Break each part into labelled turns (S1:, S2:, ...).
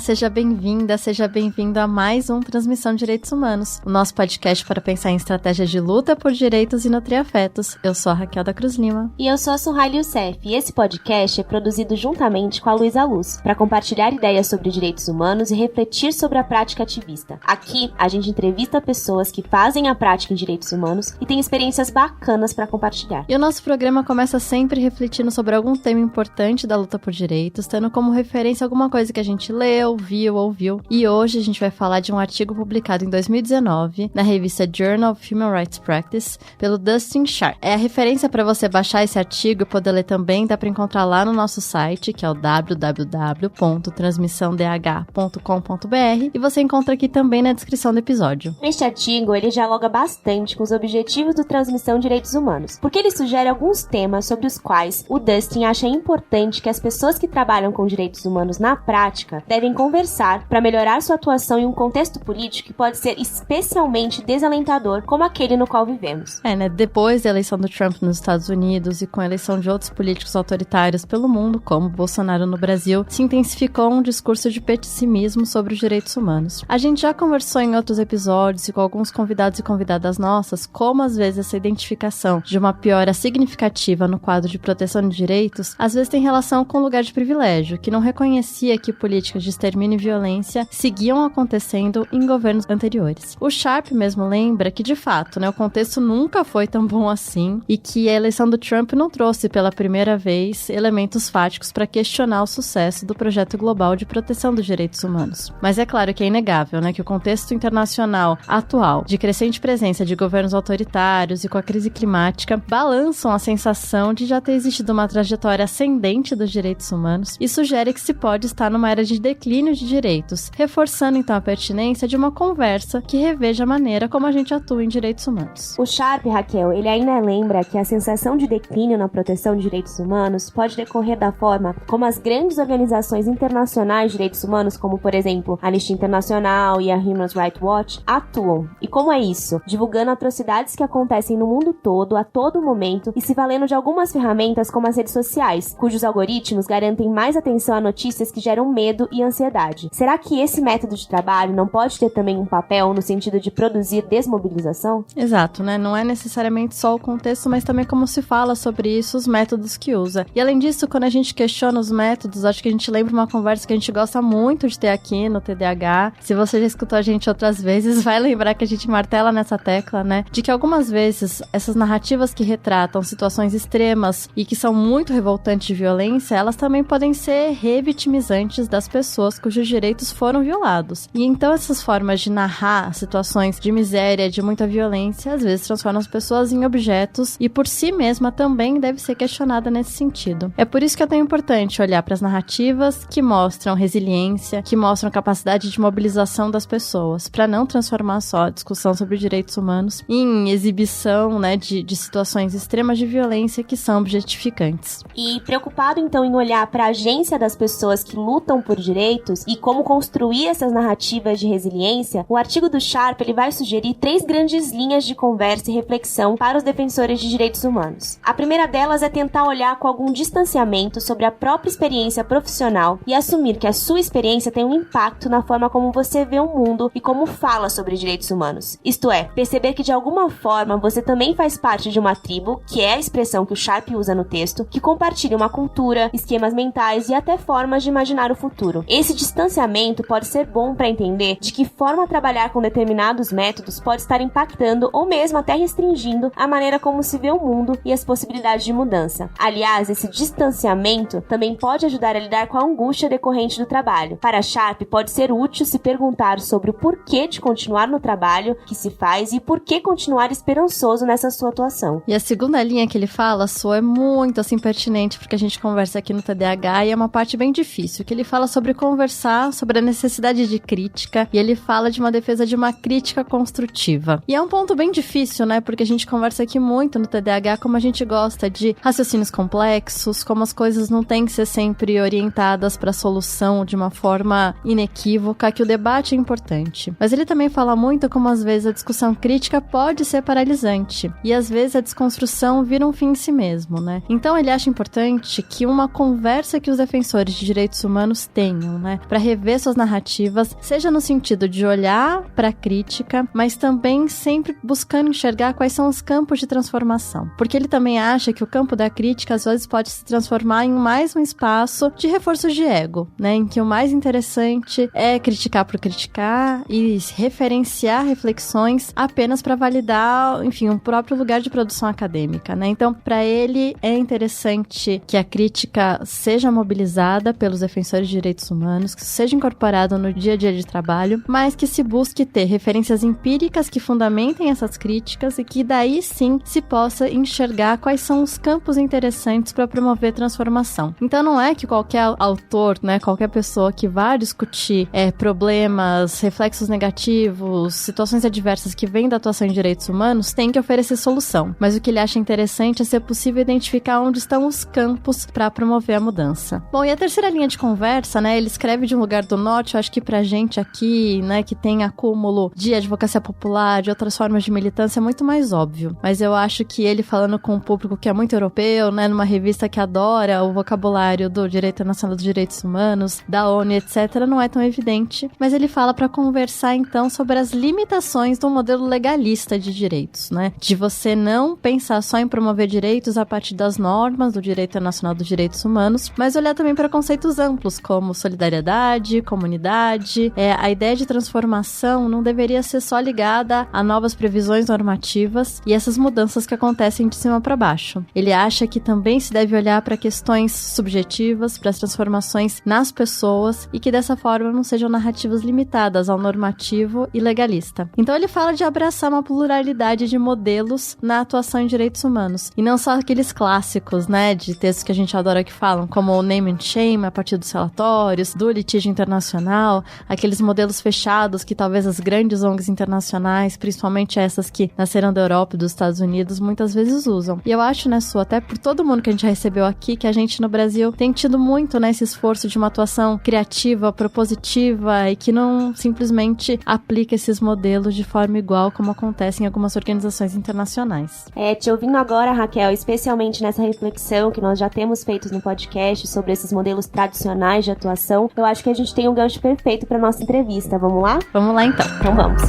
S1: seja bem-vinda, seja bem-vindo a mais um Transmissão de Direitos Humanos, o nosso podcast para pensar em estratégias de luta por direitos e nutrir afetos. Eu sou a Raquel da Cruz Lima.
S2: E eu sou a Suhaili Youssef, e esse podcast é produzido juntamente com a Luísa Luz, para compartilhar ideias sobre direitos humanos e refletir sobre a prática ativista. Aqui, a gente entrevista pessoas que fazem a prática em direitos humanos e tem experiências bacanas para compartilhar.
S1: E o nosso programa começa sempre refletindo sobre algum tema importante da luta por direitos, tendo como referência alguma coisa que a gente leu, viu, ouviu. E hoje a gente vai falar de um artigo publicado em 2019 na revista Journal of Human Rights Practice pelo Dustin Sharp. A referência para você baixar esse artigo e poder ler também dá para encontrar lá no nosso site, que é o www.transmissãodh.com.br, e você encontra aqui também na descrição do episódio.
S2: Este artigo, ele dialoga bastante com os objetivos do Transmissão Direitos Humanos, porque ele sugere alguns temas sobre os quais o Dustin acha importante que as pessoas que trabalham com direitos humanos na prática devem conversar para melhorar sua atuação em um contexto político que pode ser especialmente desalentador como aquele no qual vivemos.
S1: Depois da eleição do Trump nos Estados Unidos e com a eleição de outros políticos autoritários pelo mundo, como Bolsonaro no Brasil, se intensificou um discurso de pessimismo sobre os direitos humanos. A gente já conversou em outros episódios e com alguns convidados e convidadas nossas como às vezes essa identificação de uma piora significativa no quadro de proteção de direitos às vezes tem relação com o lugar de privilégio, que não reconhecia que políticas de extermínio e violência seguiam acontecendo em governos anteriores. O Sharp mesmo lembra que, de fato, o contexto nunca foi tão bom assim e que a eleição do Trump não trouxe pela primeira vez elementos fáticos para questionar o sucesso do projeto global de proteção dos direitos humanos. Mas é claro que é inegável, que o contexto internacional atual, de crescente presença de governos autoritários e com a crise climática, balançam a sensação de já ter existido uma trajetória ascendente dos direitos humanos e sugere que se pode estar numa era de declínio de direitos, reforçando então a pertinência de uma conversa que reveja a maneira como a gente atua em direitos humanos.
S2: O Sharp, Raquel, ele ainda lembra que a sensação de declínio na proteção de direitos humanos pode decorrer da forma como as grandes organizações internacionais de direitos humanos, como por exemplo a Anistia Internacional e a Human Rights Watch, atuam. E como é isso? Divulgando atrocidades que acontecem no mundo todo, a todo momento, e se valendo de algumas ferramentas como as redes sociais, cujos algoritmos garantem mais atenção a notícias que geram medo e ansiedade. Será que esse método de trabalho não pode ter também um papel no sentido de produzir desmobilização?
S1: Exato, Não é necessariamente só o contexto, mas também como se fala sobre isso, os métodos que usa. E além disso, quando a gente questiona os métodos, acho que a gente lembra uma conversa que a gente gosta muito de ter aqui no TDAH. Se você já escutou a gente outras vezes, vai lembrar que a gente martela nessa tecla, de que algumas vezes essas narrativas que retratam situações extremas e que são muito revoltantes de violência, elas também podem ser revitimizantes das pessoas cujos direitos foram violados. E então essas formas de narrar situações de miséria, de muita violência, às vezes transformam as pessoas em objetos e por si mesma também deve ser questionada nesse sentido. É por isso que é tão importante olhar para as narrativas que mostram resiliência, que mostram capacidade de mobilização das pessoas, para não transformar só a discussão sobre direitos humanos em exibição, de situações extremas de violência que são objetificantes.
S2: E preocupado então em olhar para a agência das pessoas que lutam por direitos e como construir essas narrativas de resiliência, o artigo do Sharp ele vai sugerir 3 grandes linhas de conversa e reflexão para os defensores de direitos humanos. A primeira delas é tentar olhar com algum distanciamento sobre a própria experiência profissional e assumir que a sua experiência tem um impacto na forma como você vê o mundo e como fala sobre direitos humanos. Isto é, perceber que de alguma forma você também faz parte de uma tribo, que é a expressão que o Sharp usa no texto, que compartilha uma cultura, esquemas mentais e até formas de imaginar o futuro. Esse distanciamento pode ser bom para entender de que forma trabalhar com determinados métodos pode estar impactando ou mesmo até restringindo a maneira como se vê o mundo e as possibilidades de mudança. Aliás, esse distanciamento também pode ajudar a lidar com a angústia decorrente do trabalho. Para Sharp, pode ser útil se perguntar sobre o porquê de continuar no trabalho que se faz e por que continuar esperançoso nessa sua atuação.
S1: E a segunda linha que ele fala, é muito pertinente porque a gente conversa aqui no TDAH e é uma parte bem difícil, que ele fala sobre conversar, sobre a necessidade de crítica e ele fala de uma defesa de uma crítica construtiva. E é um ponto bem difícil, porque a gente conversa aqui muito no TDAH como a gente gosta de raciocínios complexos, como as coisas não têm que ser sempre orientadas para a solução de uma forma inequívoca, que o debate é importante. Mas ele também fala muito como às vezes a discussão crítica pode ser paralisante e às vezes a desconstrução vira um fim em si mesmo, Então ele acha importante que uma conversa que os defensores de direitos humanos tenham, né? Para rever suas narrativas, seja no sentido de olhar para a crítica, mas também sempre buscando enxergar quais são os campos de transformação. Porque ele também acha que o campo da crítica às vezes pode se transformar em mais um espaço de reforço de ego, né? Em que o mais interessante é criticar por criticar e referenciar reflexões apenas para validar, enfim, um próprio lugar de produção acadêmica, né? Então, para ele é interessante que a crítica seja mobilizada pelos defensores de direitos humanos, que seja incorporado no dia a dia de trabalho, mas que se busque ter referências empíricas que fundamentem essas críticas e que daí sim se possa enxergar quais são os campos interessantes para promover transformação. Então não é que qualquer autor, né, qualquer pessoa que vá discutir problemas, reflexos negativos, situações adversas que vêm da atuação em direitos humanos tem que oferecer solução. Mas o que ele acha interessante é ser possível identificar onde estão os campos para promover a mudança. Bom, e a terceira linha de conversa, né, ele escreve de um lugar do norte, eu acho que pra gente aqui, né, que tem acúmulo de advocacia popular, de outras formas de militância, é muito mais óbvio. Mas eu acho que ele falando com um público que é muito europeu, né, numa revista que adora o vocabulário do Direito Internacional dos Direitos Humanos, da ONU, etc., não é tão evidente. Mas ele fala para conversar, então, sobre as limitações do modelo legalista de direitos, né, de você não pensar só em promover direitos a partir das normas do Direito Internacional dos Direitos Humanos, mas olhar também para conceitos amplos, como solidariedade, comunidade. A ideia de transformação não deveria ser só ligada a novas previsões normativas e essas mudanças que acontecem de cima para baixo. Ele acha que também se deve olhar para questões subjetivas, para as transformações nas pessoas e que dessa forma não sejam narrativas limitadas ao normativo e legalista. Então ele fala de abraçar uma pluralidade de modelos na atuação em direitos humanos e não só aqueles clássicos, né, de textos que a gente adora que falam, como o name and shame a partir dos relatórios, do litígio internacional, aqueles modelos fechados que talvez as grandes ONGs internacionais, principalmente essas que nasceram da Europa e dos Estados Unidos, muitas vezes usam. E eu acho, né, Su, até por todo mundo que a gente recebeu aqui, que a gente no Brasil tem tido muito, né, esse esforço de uma atuação criativa, propositiva e que não simplesmente aplica esses modelos de forma igual como acontece em algumas organizações internacionais.
S2: Te ouvindo agora, Raquel, especialmente nessa reflexão que nós já temos feito no podcast sobre esses modelos tradicionais de atuação, eu acho que a gente tem um gancho perfeito para nossa entrevista. Vamos lá?
S1: Vamos lá, então.
S2: Então vamos.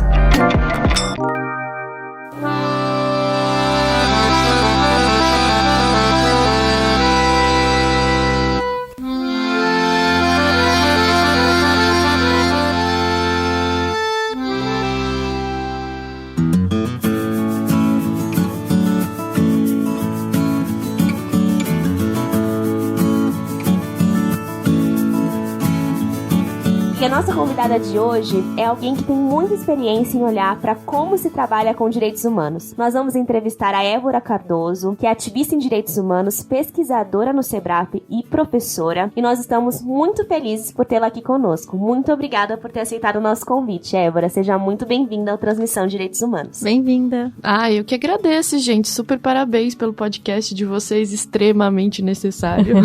S2: E a nossa convidada de hoje é alguém que tem muita experiência em olhar para como se trabalha com direitos humanos. Nós vamos entrevistar a Évora Cardoso, que é ativista em direitos humanos, pesquisadora no SEBRAP e professora. E nós estamos muito felizes por tê-la aqui conosco. Muito obrigada por ter aceitado o nosso convite, Évora. Seja muito bem-vinda ao Transmissão de Direitos Humanos.
S1: Bem-vinda.
S3: Eu que agradeço, gente. Super parabéns pelo podcast de vocês, extremamente necessário.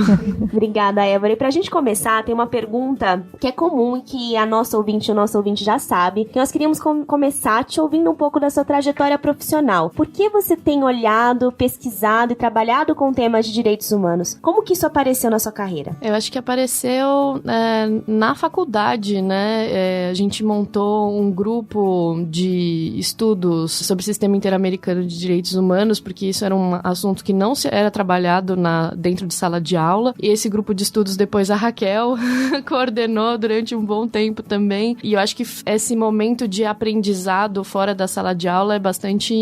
S2: Obrigada, Évora. E pra gente começar, tem uma pergunta que é comum e que a nossa ouvinte e o nosso ouvinte já sabe, que nós queríamos começar te ouvindo um pouco da sua trajetória profissional. Por que você tem olhado, pesquisado e trabalhado com temas de direitos humanos? Como que isso apareceu na sua carreira?
S3: Eu acho que apareceu na faculdade, né? A gente montou um grupo de estudos sobre o sistema interamericano de direitos humanos, porque isso era um assunto que não era trabalhado dentro de sala de aula. E esse grupo de estudos, depois a Raquel coordenou durante um bom tempo também, e eu acho que esse momento de aprendizado fora da sala de aula é bastante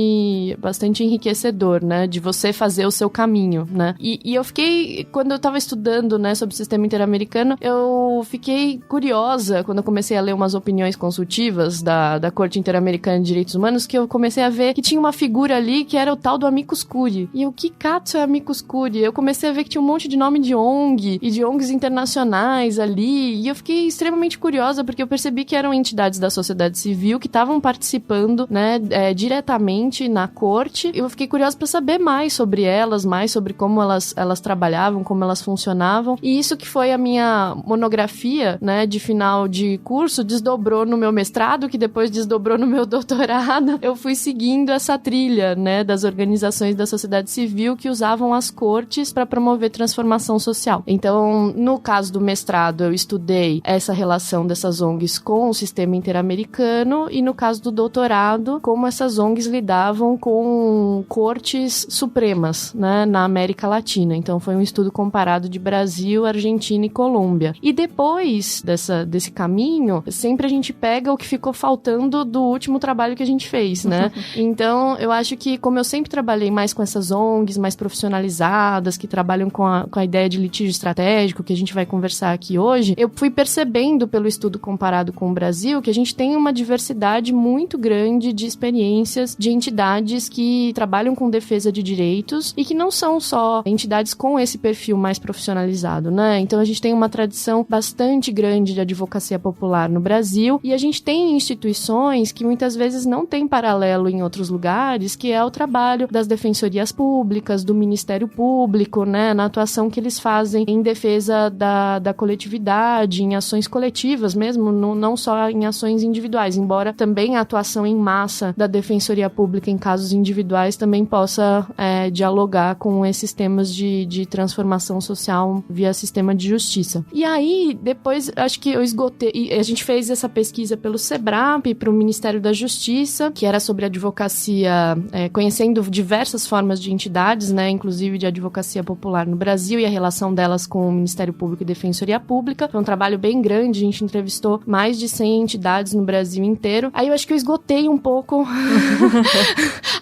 S3: enriquecedor, né, de você fazer o seu caminho, né, e eu fiquei, quando eu tava estudando, né, sobre o sistema interamericano, eu fiquei curiosa quando eu comecei a ler umas opiniões consultivas da Corte Interamericana de Direitos Humanos, que eu comecei a ver que tinha uma figura ali que era o tal do amicus curiae, e o que catso é amicus curiae? Eu comecei a ver que tinha um monte de nome de ONG e de ONGs internacionais ali, e eu fiquei extremamente curiosa porque eu percebi que eram entidades da sociedade civil que estavam participando, né, diretamente na corte. Eu fiquei curiosa para saber mais sobre elas, mais sobre como elas trabalhavam, como elas funcionavam. E isso que foi a minha monografia, né, de final de curso, desdobrou no meu mestrado, que depois desdobrou no meu doutorado. Eu fui seguindo essa trilha, né, das organizações da sociedade civil que usavam as cortes para promover transformação social. Então, no caso do mestrado, eu estudei essa relação dessas ONGs com o sistema interamericano e no caso do doutorado, como essas ONGs lidavam com cortes supremas, né, na América Latina. Então, foi um estudo comparado de Brasil, Argentina e Colômbia. E depois desse caminho, sempre a gente pega o que ficou faltando do último trabalho que a gente fez, né? Então, eu acho que, como eu sempre trabalhei mais com essas ONGs, mais profissionalizadas, que trabalham com a ideia de litígio estratégico, que a gente vai conversar aqui hoje, eu fui percebendo pelo estudo comparado com o Brasil que a gente tem uma diversidade muito grande de experiências de entidades que trabalham com defesa de direitos e que não são só entidades com esse perfil mais profissionalizado, né? Então, a gente tem uma tradição bastante grande de advocacia popular no Brasil e a gente tem instituições que muitas vezes não têm paralelo em outros lugares, que é o trabalho das defensorias públicas, do Ministério Público, né, na atuação que eles fazem em defesa da coletividade, em ações coletivas mesmo, não só em ações individuais, embora também a atuação em massa da defensoria pública em casos individuais também possa dialogar com esses temas de transformação social via sistema de justiça. E aí, depois, acho que eu esgotei, e a gente fez essa pesquisa pelo SEBRAP, para o Ministério da Justiça, que era sobre advocacia, conhecendo diversas formas de entidades, né, inclusive de advocacia popular no Brasil e a relação delas com o Ministério Público e Defensoria Pública. Foi um trabalho bem grande, a gente entrevistou mais de 100 entidades no Brasil inteiro. Aí eu acho que eu esgotei um pouco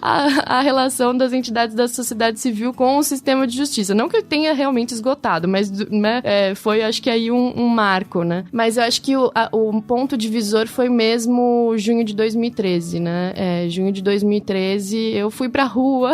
S3: a relação das entidades da sociedade civil com o sistema de justiça. Não que eu tenha realmente esgotado, mas né, foi, acho que aí um marco, né? Mas eu acho que o ponto divisor foi mesmo junho de 2013, né? Junho de 2013, eu fui pra rua,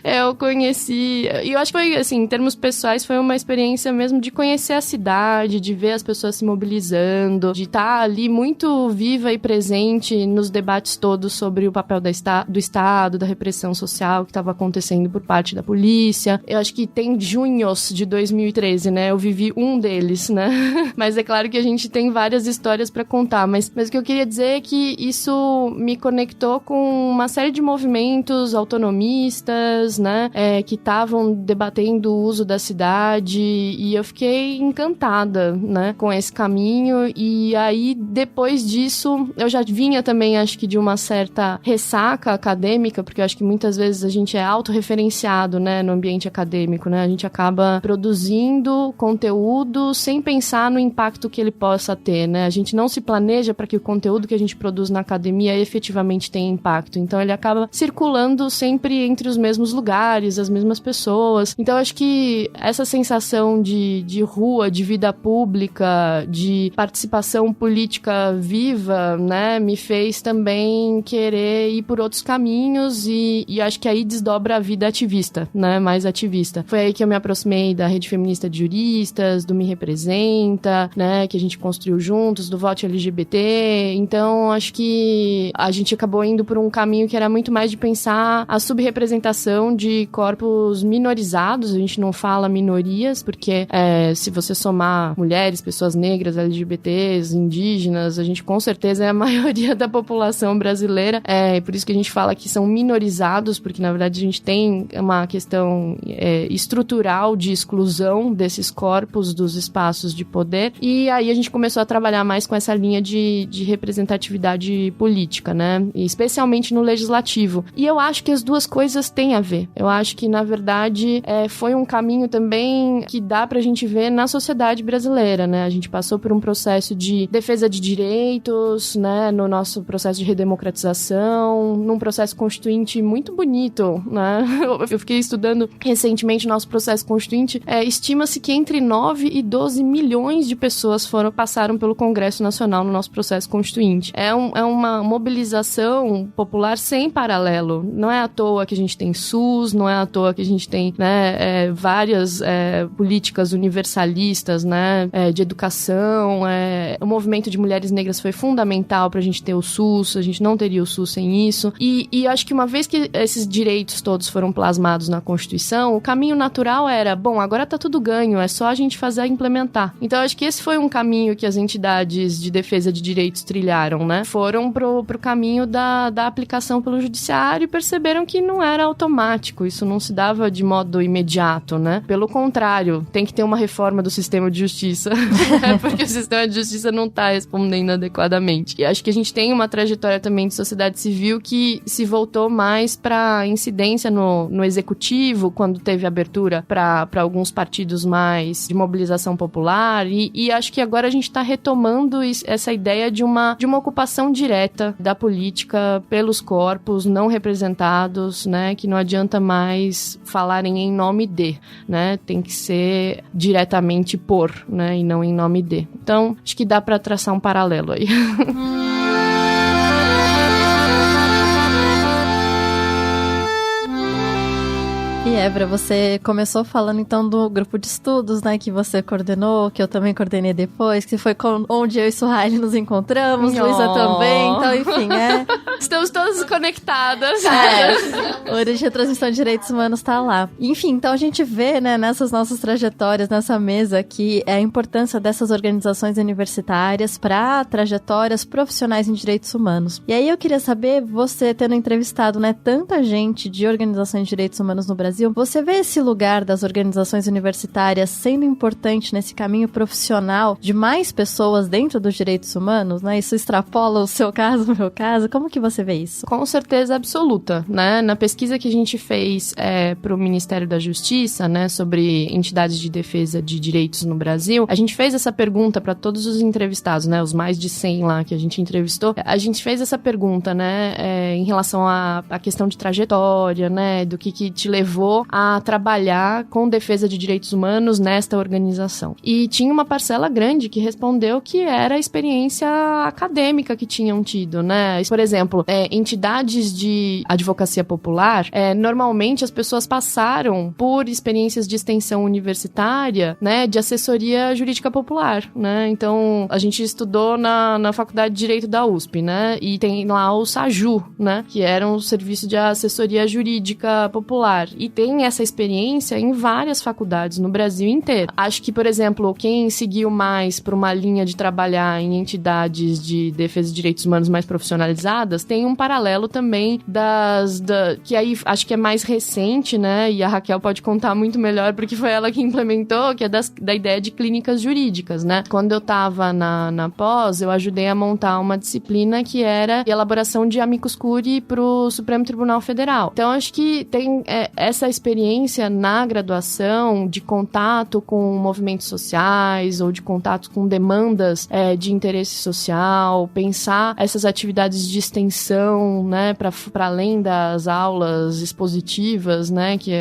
S3: eu conheci... E eu acho que foi, assim, em termos pessoais, foi uma experiência mesmo de conhecer a cidade, de ver as pessoas se mobilizando, de estar ali muito viva e presente nos debates todos sobre o papel do Estado, da repressão social que estava acontecendo por parte da polícia. Eu acho que tem junhos de 2013, né? Eu vivi um deles, né? Mas é claro que a gente tem várias histórias para contar, mas o que eu queria dizer é que isso me conectou com uma série de movimentos autonomistas, né? Que estavam debatendo o uso da cidade e eu fiquei encantada, né? Com esse caminho e aí, depois disso, eu já vinha também, acho que de uma certa ressaca acadêmica, porque eu acho que muitas vezes a gente é autorreferenciado, né? No ambiente acadêmico, né? A gente acaba produzindo conteúdo sem pensar no impacto que ele possa ter, né? A gente não se planeja para que o conteúdo que a gente produz na academia efetivamente tenha impacto. Então, ele acaba circulando sempre entre os mesmos lugares, as mesmas pessoas. Então, acho que essa sensação de rua, de vida pública, de participação política viva, né? Me fez também querer ir por outros caminhos e acho que aí desdobra a vida ativista, né? Mais ativista. Foi aí que eu me aproximei da Rede Feminista de Juristas, do Me Representa, né? Que a gente construiu juntos, do Vote LGBT. Então, acho que a gente acabou indo por um caminho que era muito mais de pensar a subrepresentação de corpos minorizados. A gente não fala minorias, porque se você somar mulheres, pessoas negras, LGBTs, indígenas, a gente com certeza é a maioria da população brasileira. Por isso que a gente fala que são minorizados, porque na verdade a gente tem uma questão estrutural de exclusão desses corpos dos espaços de poder. E aí a gente começou a trabalhar mais com essa linha de representatividade política, né? E especialmente no legislativo. E eu acho que as duas coisas têm a ver. Eu acho que, na verdade, foi um caminho também que dá pra gente ver na sociedade brasileira, né? A gente passou por um processo de defesa de direitos, né? No nosso processo de redemocratização, num processo constituinte muito bonito, né? Eu fiquei estudando recentemente o nosso processo constituinte. Estima-se que entre 9 e 12 milhões de pessoas passaram pelo Congresso Nacional no nosso processo constituinte. É uma mobilização popular sem paralelo. Não é à toa que a gente tem SUS, não é à toa que a gente tem, né, várias políticas universalistas, né, de educação, educação, o movimento de mulheres negras foi fundamental pra gente ter o SUS, a gente não teria o SUS sem isso, e acho que uma vez que esses direitos todos foram plasmados na Constituição, o caminho natural era, bom, agora tá tudo ganho, é só a gente fazer implementar. Então acho que esse foi um caminho que as entidades de defesa de direitos trilharam, né? Foram pro caminho da aplicação pelo judiciário e perceberam que não era automático, isso não se dava de modo imediato, né? Pelo contrário, tem que ter uma reforma do sistema de justiça, porque o sistema de justiça não tá respondendo adequadamente. E acho que a gente tem uma trajetória também de sociedade civil que se voltou mais pra incidência no executivo, quando teve abertura pra alguns partidos mais de mobilização popular, e acho que agora a gente tá retomando essa ideia de uma ocupação direta da política pelos corpos não representados, né, que não adianta mais falarem em nome de, né, tem que ser diretamente por, né, e não em nome de. Então, acho que dá pra traçar um paralelo aí.
S1: E Évora, você começou falando então do grupo de estudos, né, que você coordenou, que eu também coordenei depois, que foi onde eu e Suhaili nos encontramos, Luísa também, então enfim,
S3: Estamos todas conectadas.
S1: O Origem e Transmissão de Direitos Humanos tá lá. Enfim, então a gente vê, né, nessas nossas trajetórias, nessa mesa aqui, a importância dessas organizações universitárias para trajetórias profissionais em direitos humanos. E aí eu queria saber, você tendo entrevistado, né, tanta gente de organizações de direitos humanos no Brasil, você vê esse lugar das organizações universitárias sendo importante nesse caminho profissional de mais pessoas dentro dos direitos humanos, né? Isso extrapola o seu caso, o meu caso? Como que você vê isso?
S3: Com certeza absoluta, né? Na pesquisa que a gente fez para o Ministério da Justiça, né, sobre entidades de defesa de direitos no Brasil, a gente fez essa pergunta para todos os entrevistados, né? Os mais de 100 lá que a gente entrevistou. A gente fez essa pergunta, né, em relação à questão de trajetória, né, do que te levou a trabalhar com defesa de direitos humanos nesta organização. E tinha uma parcela grande que respondeu que era a experiência acadêmica que tinham tido, né? Por exemplo, entidades de advocacia popular, normalmente as pessoas passaram por experiências de extensão universitária, né, de assessoria jurídica popular, né? Então, a gente estudou na Faculdade de Direito da USP, né? E tem lá o SAJU, né? Que era um serviço de assessoria jurídica popular. E tem essa experiência em várias faculdades no Brasil inteiro. Acho que, por exemplo, quem seguiu mais por uma linha de trabalhar em entidades de defesa de direitos humanos mais profissionalizadas, tem um paralelo também que aí acho que é mais recente, né? E a Raquel pode contar muito melhor porque foi ela que implementou, que é da ideia de clínicas jurídicas, né? Quando eu tava na pós, eu ajudei a montar uma disciplina que era elaboração de amicus curiae pro Supremo Tribunal Federal. Então, acho que tem essa experiência na graduação de contato com movimentos sociais ou de contato com demandas de interesse social, pensar essas atividades de extensão, né, para além das aulas expositivas, né, que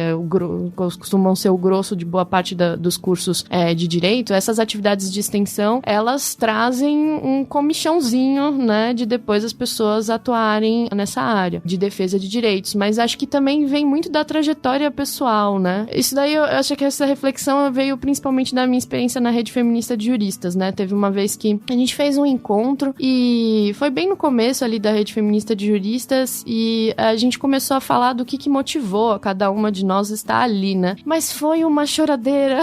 S3: costumam ser o grosso de boa parte dos cursos de direito. Essas atividades de extensão, elas trazem um comichãozinho, né, de depois as pessoas atuarem nessa área de defesa de direitos, mas acho que também vem muito da trajetória pessoal, né? Isso daí eu acho que essa reflexão veio principalmente da minha experiência na Rede Feminista de Juristas, né? Teve uma vez que a gente fez um encontro e foi bem no começo ali da Rede Feminista de Juristas e a gente começou a falar do que motivou a cada uma de nós estar ali, né? Mas foi uma choradeira.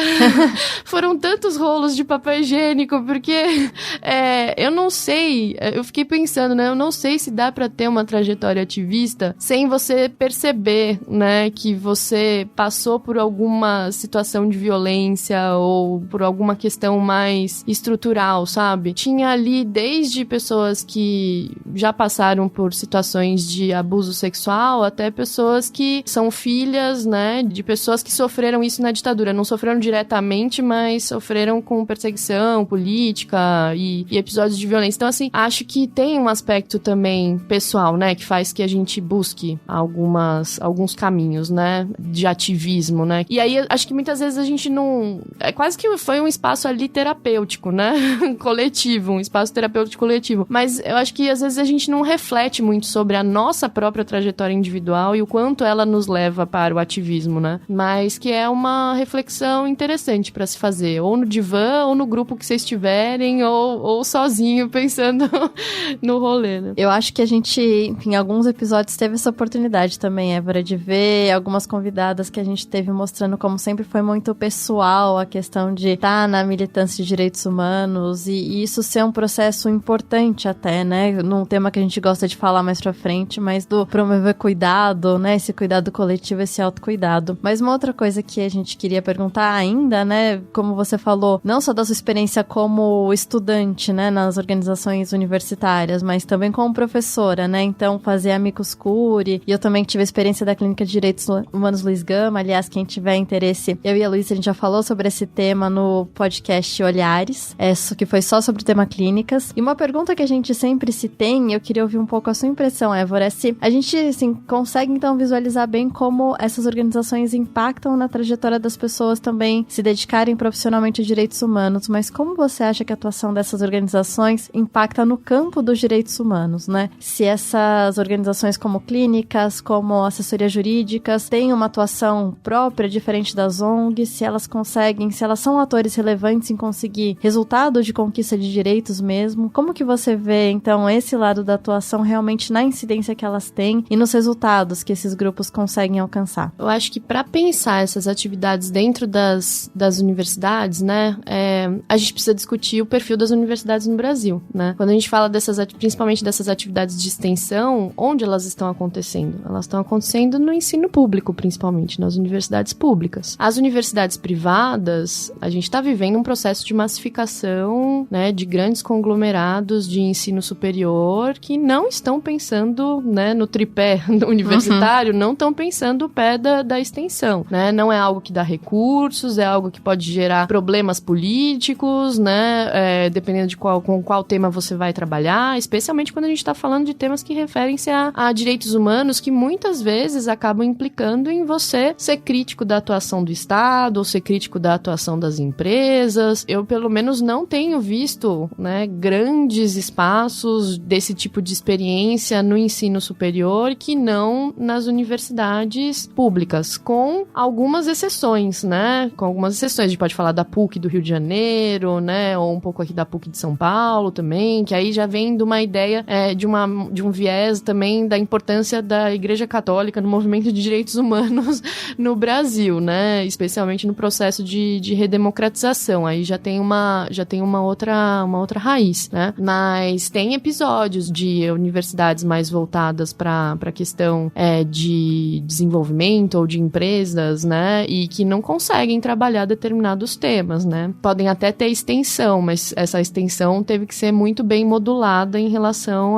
S3: Foram tantos rolos de papel higiênico, porque eu não sei, eu fiquei pensando, né? Eu não sei se dá pra ter uma trajetória ativista sem você perceber, né, que você passou por alguma situação de violência ou por alguma questão mais estrutural, sabe? Tinha ali desde pessoas que já passaram por situações de abuso sexual até pessoas que são filhas, né, de pessoas que sofreram isso na ditadura. Não sofreram diretamente, mas sofreram com perseguição política e episódios de violência. Então, assim, acho que tem um aspecto também pessoal, né? né, que faz que a gente busque alguns caminhos, né, de ativismo, né? E aí, acho que muitas vezes a gente não... É quase que foi um espaço ali terapêutico, né? Coletivo, um espaço terapêutico coletivo. Mas eu acho que às vezes a gente não reflete muito sobre a nossa própria trajetória individual e o quanto ela nos leva para o ativismo, né? Mas que é uma reflexão interessante para se fazer, ou no divã, ou no grupo que vocês tiverem, ou sozinho, pensando no rolê, né?
S1: Eu acho que a gente, em alguns episódios, teve essa oportunidade também, Évora, de ver algumas convidadas que a gente teve mostrando como sempre foi muito pessoal a questão de estar na militância de direitos humanos e isso ser um processo importante até, né? Num tema que a gente gosta de falar mais pra frente, mas do promover cuidado, né? Esse cuidado coletivo, esse autocuidado. Mas uma outra coisa que a gente queria perguntar ainda, né? Como você falou, não só da sua experiência como estudante, né? Nas organizações universitárias, mas também como professora, né? Então, fazer amicus curiae. E eu também tive a experiência da Clínica de Direitos Humanos Luiz Gama. Aliás, quem tiver interesse, eu e a Luísa, a gente já falou sobre esse tema no podcast Olhares, que foi só sobre o tema clínicas. E uma pergunta que a gente sempre se tem, eu queria ouvir um pouco a sua impressão, Évora, é se a gente, assim, consegue então visualizar bem como essas organizações impactam na trajetória das pessoas também se dedicarem profissionalmente a direitos humanos, mas como você acha que a atuação dessas organizações impacta no campo dos direitos humanos, né? Se essas organizações como clínicas, como assessorias jurídicas, têm uma atuação própria, diferente das ONGs, se elas conseguem, se elas são atores relevantes em conseguir resultados de conquista de direitos mesmo, como que você vê, então, esse lado da atuação realmente na incidência que elas têm e nos resultados que esses grupos conseguem alcançar?
S3: Eu acho que para pensar essas atividades dentro das universidades, né, a gente precisa discutir o perfil das universidades no Brasil, né? Quando a gente fala principalmente dessas atividades de extensão, onde elas estão acontecendo? Elas estão acontecendo no ensino público, principalmente, nas universidades públicas. As universidades privadas, a gente está vivendo um processo de massificação, né, de grandes conglomerados de ensino superior que não estão pensando, né, no tripé universitário, não estão pensando o pé da extensão, né? Não é algo que dá recursos, é algo que pode gerar problemas políticos, né? Dependendo com qual tema você vai trabalhar, especialmente quando a gente está falando de temas que referem-se a direitos humanos, que muitas vezes acabam implicando em você ser crítico da atuação do Estado, ou ser crítico da atuação das empresas. Eu, pelo menos, não tenho visto, né, grandes espaços desse tipo de experiência no ensino superior que não nas universidades públicas, com algumas exceções, né? Com algumas exceções. A gente pode falar da PUC do Rio de Janeiro, né? Ou um pouco aqui da PUC de São Paulo também, que aí já vem de uma ideia de um viés também da importância da Igreja Católica no movimento de direitos humanos no Brasil, né? Especialmente no processo de redemocratização. Aí já tem uma outra raiz, né? Mas tem episódios de universidades mais voltadas para a questão de desenvolvimento ou de empresas, né? E que não conseguem trabalhar determinados temas, né? Podem até ter extensão, mas essa extensão teve que ser muito bem modulada em relação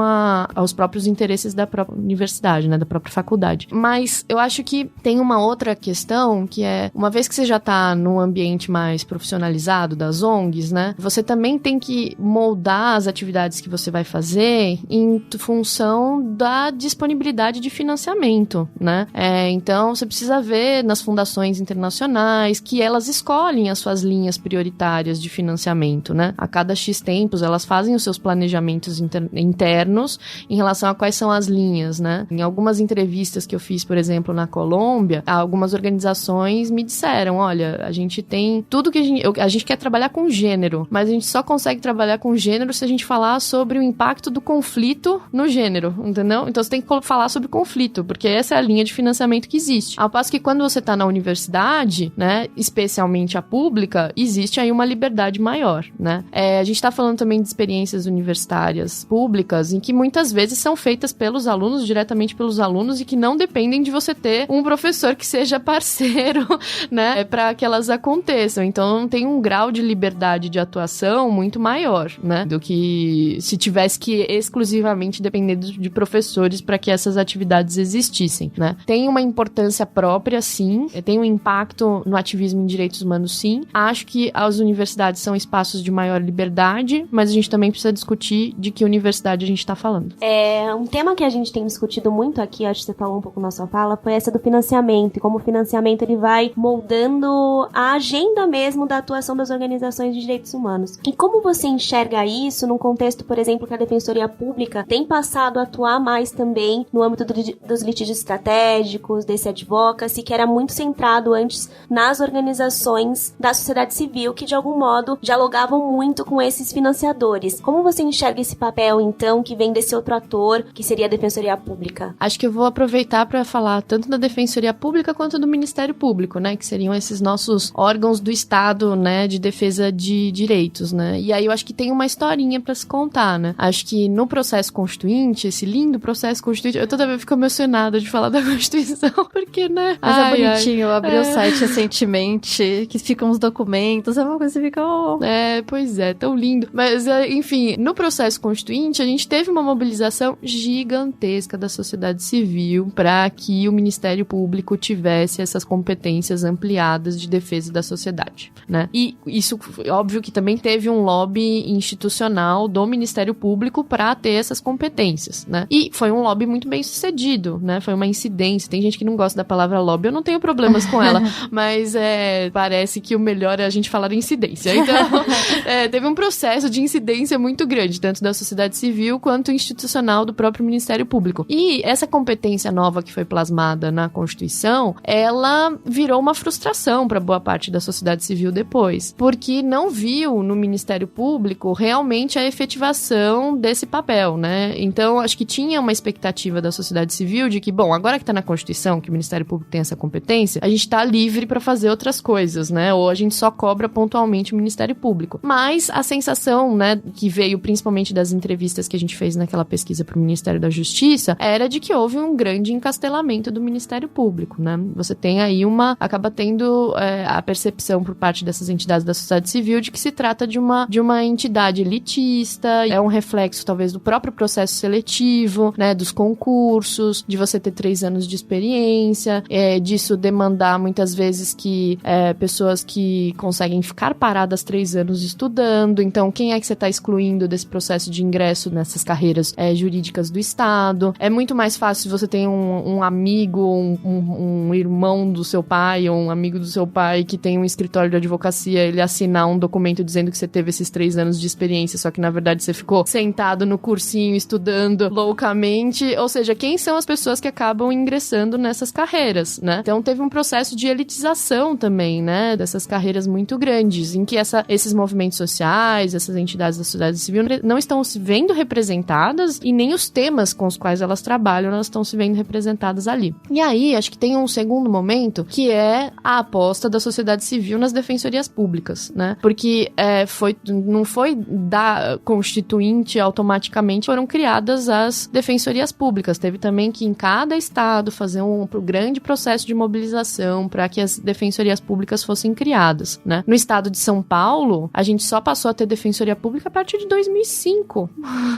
S3: aos próprios interesses da própria universidade, né? Da própria faculdade. Mas eu acho que tem uma outra questão que é, uma vez que você já está num ambiente mais profissionalizado das ONGs, né? Você também tem que moldar as atividades que você vai fazer em função da disponibilidade de financiamento, né? Então, você precisa ver nas fundações internacionais que elas escolhem as suas linhas prioritárias de financiamento, né? A cada X tempos, elas fazem os seus planejamentos internos em relação a quais são as linhas, né? Em algumas entrevistas que eu fiz, por exemplo, na Colômbia, algumas organizações me disseram, olha, a gente tem tudo que a gente quer trabalhar com gênero, mas a gente só consegue trabalhar com gênero se a gente falar sobre o impacto do conflito no gênero, entendeu? Então você tem que falar sobre conflito, porque essa é a linha de financiamento que existe. Ao passo que quando você está na universidade, né, especialmente a pública, existe aí uma liberdade maior, né? A gente está falando também de experiências universitárias públicas em que muitas vezes são feitas pelos alunos, diretamente pelos alunos, e que não dependem de você ter um professor que seja parceiro, né, para que elas aconteçam. Então tem um grau de liberdade de atuação muito maior, né, do que se tivesse que exclusivamente depender de professores para que essas atividades existissem, né? Tem uma importância própria, sim, tem um impacto no ativismo em direitos humanos, sim. Acho que as universidades são espaços de maior liberdade, mas a gente também precisa discutir de que universidade a gente está falando.
S2: Um tema que a gente tem discutido muito aqui, acho que você falou um pouco na sua fala, foi essa do financiamento, e como o financiamento ele vai moldando a agenda mesmo da atuação das organizações de direitos humanos. E como você enxerga isso num contexto, por exemplo, que a Defensoria Pública tem passado a atuar mais também no âmbito dos litígios estratégicos, desse advocacy, que era muito centrado antes nas organizações da sociedade civil, que de algum modo dialogavam muito com esses financiadores. Como você enxerga esse papel, então, que vem desse outro ator, que seria a Defensoria Pública?
S3: Acho que eu vou aproveitar para falar tanto da Defensoria Pública quanto do Ministério Público, né, que seriam esses nossos órgãos do Estado, né, de defesa de direitos, né. E aí eu acho que tem uma historinha para se contar, né. Acho que no processo constituinte, esse lindo processo constituinte, eu toda vez fico emocionada de falar da Constituição, porque, né.
S1: Mas é bonitinho, eu abri o site recentemente, que ficam os documentos, é uma coisa que fica...
S3: Pois é, tão lindo. Mas, enfim, no processo constituinte, a gente teve uma mobilização gigantesca da sociedade civil para que o Ministério Público tivesse essas competências ampliadas de defesa da sociedade, né? E isso, óbvio que também teve um lobby institucional do Ministério Público para ter essas competências, né? E foi um lobby muito bem sucedido, né? Foi uma incidência. Tem gente que não gosta da palavra lobby, eu não tenho problemas com ela, mas parece que o melhor é a gente falar incidência. Então, teve um processo de incidência muito grande, tanto da sociedade civil quanto institucional do próprio Ministério Público. E essa competência nova que foi plasmada na Constituição, ela virou uma frustração para boa parte da sociedade civil depois, porque não viu no Ministério Público realmente a efetivação desse papel, né? Então, acho que tinha uma expectativa da sociedade civil de que, bom, agora que tá na Constituição, que o Ministério Público tem essa competência, a gente tá livre para fazer outras coisas, né? Ou a gente só cobra pontualmente o Ministério Público. Mas a sensação, né, que veio principalmente das entrevistas que a gente fez naquela pesquisa pro Ministério da Justiça, era de que houve um grande encastelamento do Ministério Público, né? Você tem aí acaba tendo a percepção por parte dessas entidades da sociedade civil de que se trata de uma entidade elitista, é um reflexo talvez do próprio processo seletivo, né, dos concursos, de você ter 3 anos de experiência, disso demandar muitas vezes que pessoas que conseguem ficar paradas 3 anos estudando, então quem é que você está excluindo desse processo de ingresso nessas carreiras jurídicas do Estado? É muito mais fácil se você tem um amigo, um irmão do seu pai, ou um amigo do seu pai que tem um escritório de advocacia, ele assinar um documento dizendo que você teve esses 3 anos de experiência, só que na verdade você ficou sentado no cursinho estudando loucamente, ou seja, quem são as pessoas que acabam ingressando nessas carreiras, né? Então teve um processo de elitização também, né, dessas carreiras muito grandes, em que esses movimentos sociais, essas entidades da sociedade civil não estão se vendo representadas e nem os temas com os quais elas trabalham, elas estão se vendo representadas ali. E aí, acho que tem um segundo momento, que é a aposta da sociedade civil nas defensorias públicas, né? Porque não foi da Constituinte automaticamente foram criadas as defensorias públicas. Teve também que em cada estado fazer um grande processo de mobilização para que as defensorias públicas fossem criadas, né? No estado de São Paulo, a gente só passou a ter defensoria pública a partir de 2005.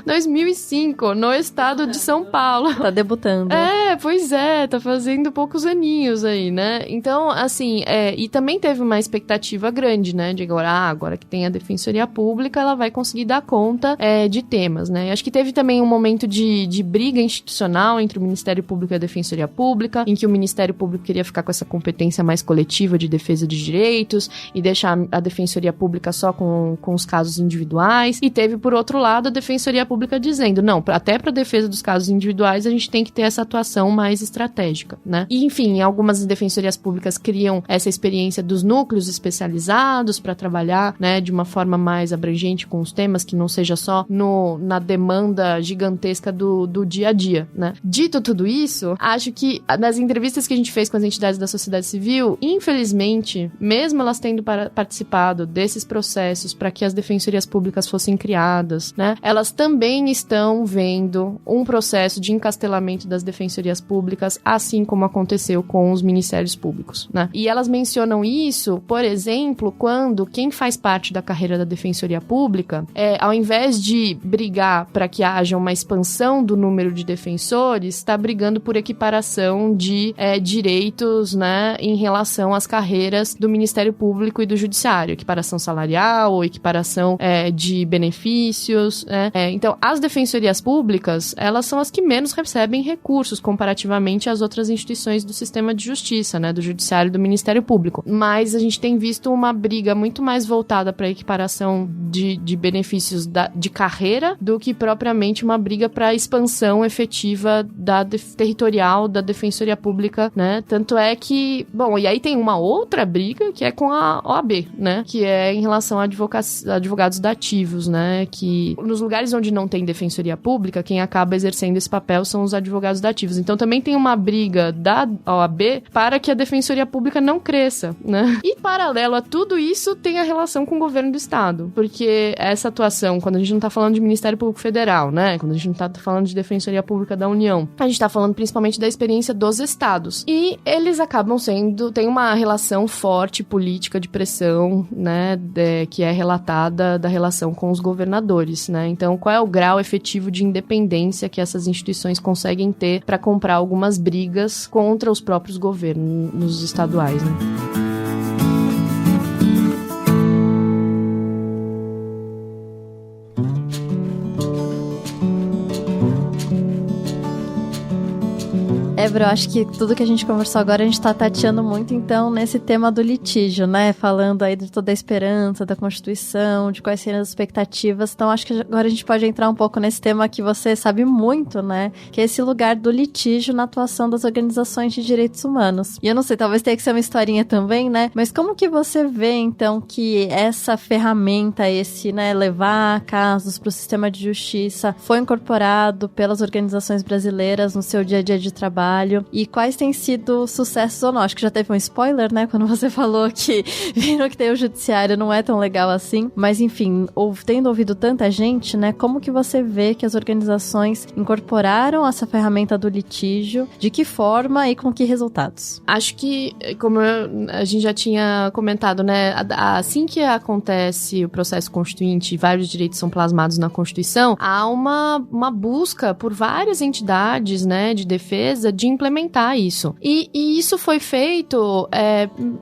S3: 2005, no estado de São Paulo.
S1: Tá debutando.
S3: Pois é, tá fazendo poucos aninhos aí, né? Então, assim, e também teve uma expectativa grande, né? De agora que tem a defensoria pública, ela vai conseguir dar conta de temas, né? Acho que teve também um momento de briga institucional entre o Ministério Público e a Defensoria Pública, em que o Ministério Público queria ficar com essa competência mais coletiva de defesa de direitos e deixar a Defensoria Pública só com os casos individuais. E teve, por outro lado, a Defensoria Pública dizendo, não, até para defesa dos casos individuais, a gente tem que ter essa atuação mais estratégica, né? E, enfim, algumas defensorias públicas criam essa experiência dos núcleos especializados para trabalhar, né, de uma forma mais abrangente com os temas, que não seja só na demanda gigantesca do dia a dia, né? Dito tudo isso, acho que nas entrevistas que a gente fez com as entidades da sociedade civil, infelizmente, mesmo elas tendo participado desses processos para que as defensorias públicas fossem criadas, né, elas também estão vendo um processo de encastelamento das defensorias públicas, assim como aconteceu com os ministérios públicos, né? E elas mencionam isso, por exemplo, quando quem faz parte da carreira da defensoria pública, ao invés de brigar para que haja uma expansão do número de defensores, está brigando por equiparação de direitos, né, em relação às carreiras do Ministério Público e do Judiciário, equiparação salarial ou equiparação de benefícios, né? Então, as defensorias públicas públicas, elas são as que menos recebem recursos comparativamente às outras instituições do sistema de justiça, né, do judiciário e do Ministério Público. Mas a gente tem visto uma briga muito mais voltada para a equiparação de benefícios de carreira do que propriamente uma briga para a expansão efetiva territorial da Defensoria Pública, né? Tanto é que, bom, e aí tem uma outra briga que é com a OAB, né? Que é em relação a advogados dativos, né? Que nos lugares onde não tem Defensoria Pública, quem acaba exercendo esse papel são os advogados dativos. Então também tem uma briga da OAB para que a Defensoria Pública não cresça, né? E paralelo a tudo isso tem a relação com o governo do Estado, porque essa atuação, quando a gente não tá falando de Ministério Público Federal, né? Quando a gente não tá falando de Defensoria Pública da União, a gente tá falando principalmente da experiência dos estados. E eles acabam tem uma relação forte política de pressão, né? Que é relatada da relação com os governadores, né? Então, qual é o grau efetivo de independência que essas instituições conseguem ter para comprar algumas brigas contra os próprios governos estaduais, né?
S1: Évora, eu acho que tudo que a gente conversou agora, a gente tá tateando muito, então, nesse tema do litígio, né? Falando aí de toda a esperança, da Constituição, de quais seriam as expectativas. Então, acho que agora a gente pode entrar um pouco nesse tema que você sabe muito, né? Que é esse lugar do litígio na atuação das organizações de direitos humanos. E eu não sei, talvez tenha que ser uma historinha também, né? Mas como que você vê, então, que essa ferramenta, né, levar casos para o sistema de justiça foi incorporado pelas organizações brasileiras no seu dia a dia de trabalho? E quais têm sido sucessos ou não? Acho que já teve um spoiler, né? Quando você falou que viram que tem o judiciário, não é tão legal assim. Mas, enfim, tendo ouvido tanta gente, né? Como que você vê que as organizações incorporaram essa ferramenta do litígio? De que forma e com que resultados?
S3: Acho que, como a gente já tinha comentado, né? Assim que acontece o processo constituinte e vários direitos são plasmados na Constituição, há uma busca por várias entidades, né? De defesa, de implementar isso. E isso foi feito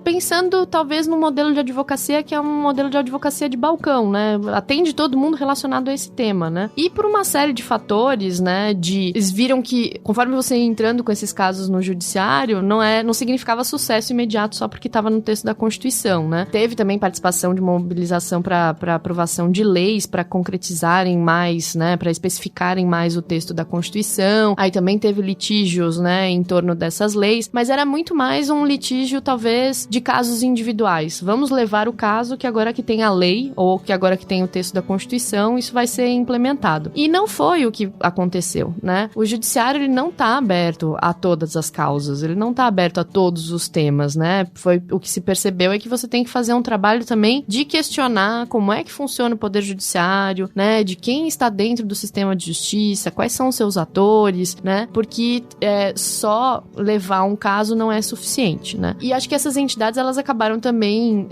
S3: pensando talvez no modelo de advocacia que é um modelo de advocacia de balcão, né? Atende todo mundo relacionado a esse tema, né? E por uma série de fatores, né? Eles viram que conforme você ia entrando com esses casos no judiciário, não significava sucesso imediato só porque estava no texto da Constituição, né? Teve também participação de mobilização para aprovação de leis para concretizarem mais, né? Para especificarem mais o texto da Constituição. Aí também teve litígios, né, em torno dessas leis, mas era muito mais um litígio, talvez, de casos individuais. Vamos levar o caso que agora que tem a lei, ou que agora que tem o texto da Constituição, isso vai ser implementado. E não foi o que aconteceu, né? O judiciário, ele não tá aberto a todas as causas, ele não tá aberto a todos os temas, né? O que se percebeu é que você tem que fazer um trabalho também de questionar como é que funciona o poder judiciário, né? De quem está dentro do sistema de justiça, quais são os seus atores, né? Porque só levar um caso não é suficiente, né? E acho que essas entidades, elas acabaram também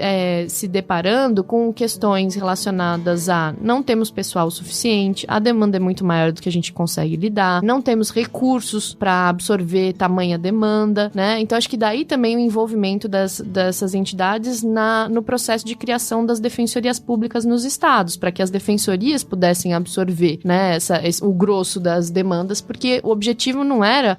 S3: se deparando com questões relacionadas a não temos pessoal suficiente, a demanda é muito maior do que a gente consegue lidar, não temos recursos para absorver tamanha demanda, né? Então acho que daí também o envolvimento dessas entidades no processo de criação das defensorias públicas nos estados, para que as defensorias pudessem absorver, né, o grosso das demandas, porque o objetivo não era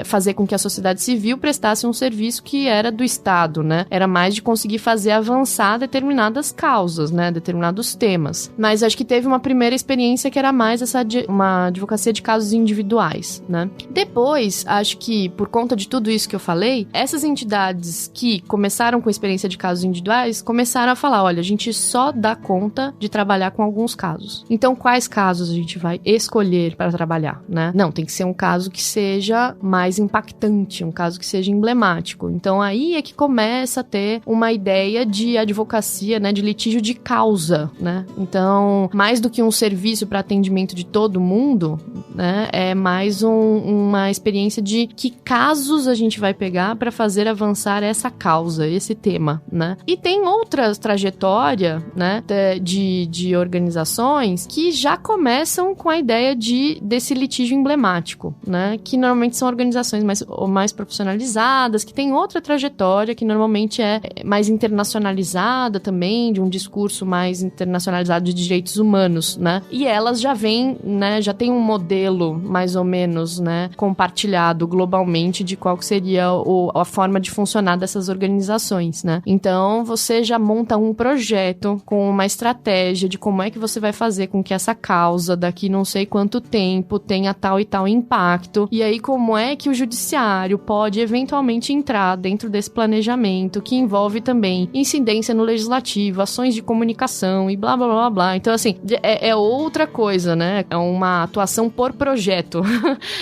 S3: fazer com que a sociedade civil prestasse um serviço que era do Estado, né? Era mais de conseguir fazer avançar determinadas causas, né? Determinados temas. Mas acho que teve uma primeira experiência que era mais uma advocacia de casos individuais, né? Depois, acho que por conta de tudo isso que eu falei, essas entidades que começaram com experiência de casos individuais começaram a falar, olha, a gente só dá conta de trabalhar com alguns casos. Então, quais casos a gente vai escolher para trabalhar, né? Não, tem que ser um caso que seja mais impactante, um caso que seja emblemático. Então aí é que começa a ter uma ideia de advocacia, né, de litígio de causa, né? Então, mais do que um serviço para atendimento de todo mundo, né, é mais uma experiência de que casos a gente vai pegar para fazer avançar essa causa, esse tema, né? E tem outras trajetórias, né, de organizações que já começam com a ideia desse litígio emblemático, né? Que normalmente são organizações organizações mais profissionalizadas, que têm outra trajetória, que normalmente é mais internacionalizada também, de um discurso mais internacionalizado de direitos humanos, né? E elas já vêm, né, já tem um modelo mais ou menos, né, compartilhado globalmente de qual que seria a forma de funcionar dessas organizações, né? Então, você já monta um projeto com uma estratégia de como é que você vai fazer com que essa causa, daqui não sei quanto tempo, tenha tal e tal impacto. E aí, como é que o judiciário pode eventualmente entrar dentro desse planejamento, que envolve também incidência no legislativo, ações de comunicação e blá, blá, blá, blá. Então, assim, é outra coisa, né? É uma atuação por projeto,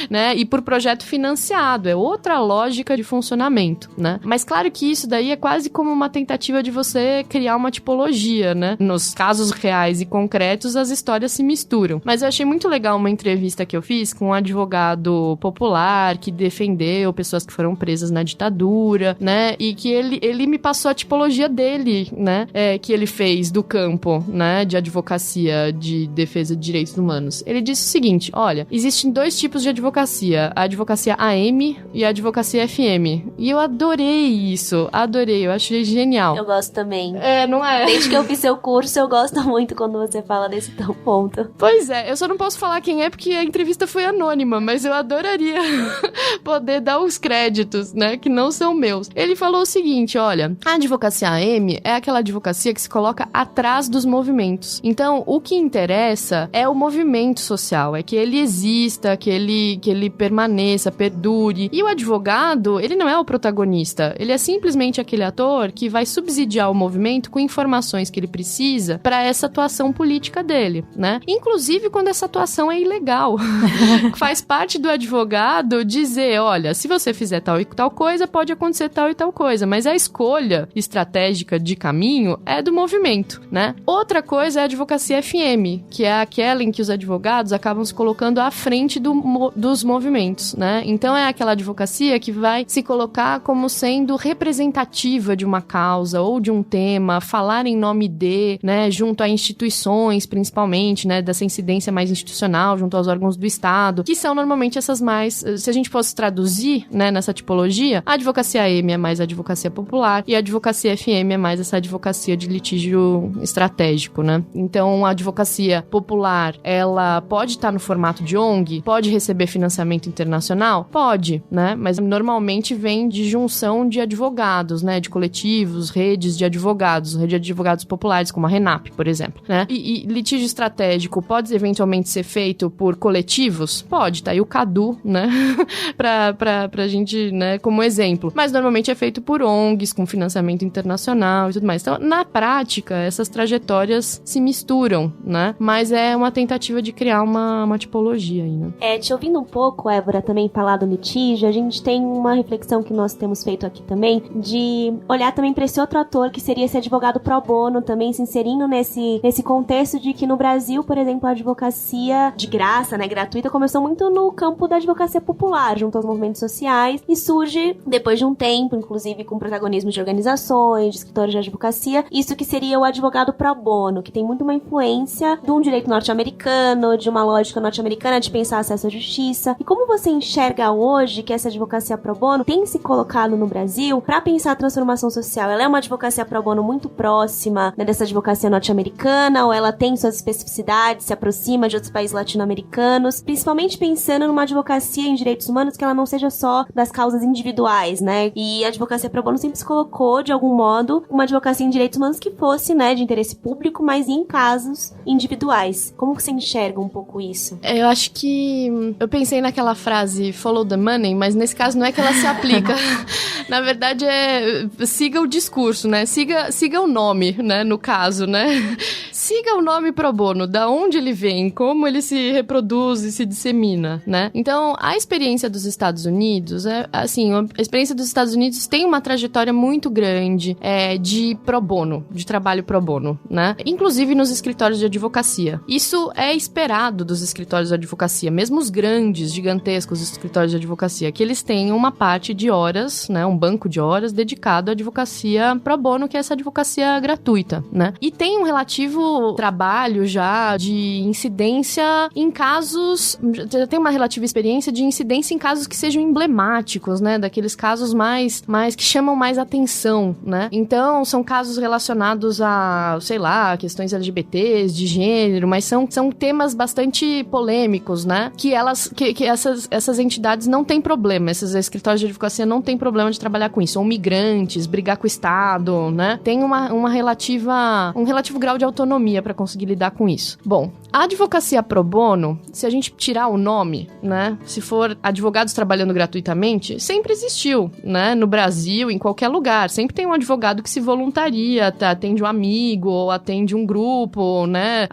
S3: né? E por projeto financiado. É outra lógica de funcionamento, né? Mas claro que isso daí é quase como uma tentativa de você criar uma tipologia, né? Nos casos reais e concretos, as histórias se misturam. Mas eu achei muito legal uma entrevista que eu fiz com um advogado popular que defendeu pessoas que foram presas na ditadura, né? E que ele me passou a tipologia dele, né? Que ele fez do campo, né? De advocacia de defesa de direitos humanos. Ele disse o seguinte, olha, existem 2 tipos de advocacia, a advocacia AM e a advocacia FM. E eu adorei isso, eu achei genial.
S2: Eu gosto também.
S3: Não é?
S2: Desde que eu fiz seu curso, eu gosto muito quando você fala desse tão ponto.
S3: Pois é, eu só não posso falar quem é porque a entrevista foi anônima, mas eu adoraria poder dar os créditos, né, que não são meus. Ele falou o seguinte, olha, a advocacia AM é aquela advocacia que se coloca atrás dos movimentos. Então, o que interessa é o movimento social, é que ele exista, que ele permaneça, perdure. E o advogado, ele não é o protagonista, ele é simplesmente aquele ator que vai subsidiar o movimento com informações que ele precisa para essa atuação política dele, né? Inclusive quando essa atuação é ilegal. Faz parte do advogado dizer, olha, se você fizer tal e tal coisa, pode acontecer tal e tal coisa, mas a escolha estratégica de caminho é do movimento, né? Outra coisa é a advocacia FM, que é aquela em que os advogados acabam se colocando à frente dos movimentos, né? Então é aquela advocacia que vai se colocar como sendo representativa de uma causa ou de um tema, falar em nome de, né, junto a instituições, principalmente, né, dessa incidência mais institucional, junto aos órgãos do Estado, que são normalmente essas mais, se a gente fosse traduzir, né, nessa tipologia, a advocacia AM é mais a advocacia popular e a advocacia FM é mais essa advocacia de litígio estratégico, né? Então, a advocacia popular, ela pode estar no formato de ONG, pode receber financiamento internacional? Pode, né? Mas normalmente vem de junção de advogados, né? De coletivos, redes de advogados, rede de advogados populares, como a RENAP, por exemplo, né? E litígio estratégico pode eventualmente ser feito por coletivos? Pode, tá aí o CADU, né? pra gente, né, como exemplo. Mas normalmente é feito por ONGs, com financiamento internacional e tudo mais. Então, na prática, essas trajetórias se misturam, né? Mas é uma tentativa de criar uma tipologia aí, né?
S2: Te ouvindo um pouco, Évora, também falar do litígio, a gente tem uma reflexão que nós temos feito aqui também, de olhar também para esse outro ator, que seria esse advogado pro bono, também se inserindo nesse contexto de que no Brasil, por exemplo, a advocacia de graça, né, gratuita, começou muito no campo da advocacia popular, junto aos movimentos sociais, e surge, depois de um tempo, inclusive com protagonismo de organizações, de escritórios de advocacia, isso que seria o advogado pro bono, que tem muito uma influência de um direito norte-americano, de uma lógica norte-americana de pensar acesso à justiça. E como você enxerga hoje que essa advocacia pro bono tem se colocado no Brasil para pensar a transformação social? Ela é uma advocacia pro bono muito próxima, né, dessa advocacia norte-americana, ou ela tem suas especificidades, se aproxima de outros países latino-americanos, principalmente pensando numa advocacia em direitos humanos que ela não seja só das causas individuais, né? E a advocacia pro bono sempre se colocou, de algum modo, uma advocacia em direitos humanos que fosse, né, de interesse público, mas em casos individuais. Como você enxerga um pouco isso?
S3: Eu acho que... Eu pensei naquela frase follow the money, mas nesse caso não é que ela se aplica. Na verdade siga o discurso, né? Siga o nome, né? No caso, né? Siga o nome pro bono, da onde ele vem, como ele se reproduz e se dissemina, né? Então, a experiência dos Estados Unidos, a experiência dos Estados Unidos tem uma trajetória muito grande de pro bono, de trabalho pro bono, né? Inclusive nos escritórios de advocacia. Isso é esperado dos escritórios de advocacia, mesmo os grandes, gigantescos escritórios de advocacia, que eles têm uma parte de horas, né? Um banco de horas dedicado à advocacia pro bono, que é essa advocacia gratuita, né? E tem um relativo muito trabalho já de incidência em casos, já tem uma relativa experiência de incidência em casos que sejam emblemáticos, né, daqueles casos mais que chamam mais atenção, né. Então, são casos relacionados a, sei lá, questões LGBTs, de gênero, mas são temas bastante polêmicos, né, que essas entidades não têm problema, esses escritórios de advocacia não têm problema de trabalhar com isso, ou migrantes, brigar com o Estado, né, tem um relativo grau de autonomia para conseguir lidar com isso. Bom, a advocacia pro bono, se a gente tirar o nome, né, se for advogados trabalhando gratuitamente, sempre existiu, né, no Brasil, em qualquer lugar, sempre tem um advogado que se voluntaria, atende um amigo, ou atende um grupo, né,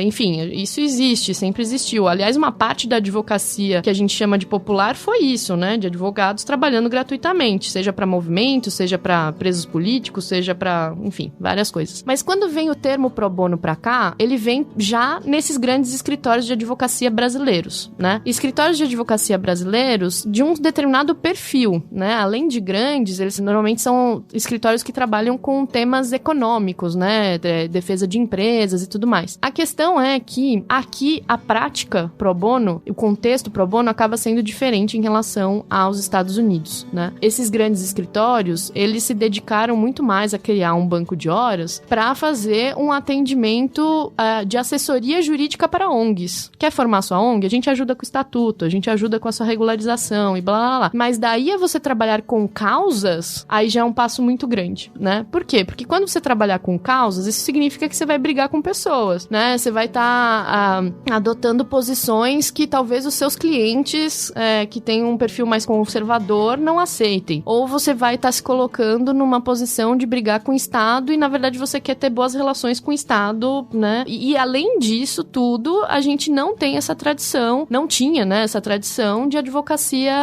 S3: enfim, isso existe, sempre existiu. Aliás, uma parte da advocacia que a gente chama de popular foi isso, né, de advogados trabalhando gratuitamente, seja para movimentos, seja para presos políticos, seja para, enfim, várias coisas. Mas quando vem o termo pro bono pra cá, ele vem já nesses grandes escritórios de advocacia brasileiros, né? Escritórios de advocacia brasileiros de um determinado perfil, né? Além de grandes, eles normalmente são escritórios que trabalham com temas econômicos, né? Defesa de empresas e tudo mais. A questão é que aqui a prática pro bono, o contexto pro bono acaba sendo diferente em relação aos Estados Unidos, né? Esses grandes escritórios, eles se dedicaram muito mais a criar um banco de horas para fazer um atendimento de assessoria jurídica para ONGs. Quer formar sua ONG? A gente ajuda com o estatuto, a gente ajuda com a sua regularização e blá blá blá. Mas daí a você trabalhar com causas, aí já é um passo muito grande, né? Por quê? Porque quando você trabalhar com causas, isso significa que você vai brigar com pessoas, né? Você vai estar adotando posições que talvez os seus clientes que têm um perfil mais conservador não aceitem. Ou você vai estar se colocando numa posição de brigar com o Estado e, na verdade, você quer ter boas relações com o Estado, né? E além disso tudo, a gente não tem essa tradição, não tinha, né, essa tradição de advocacia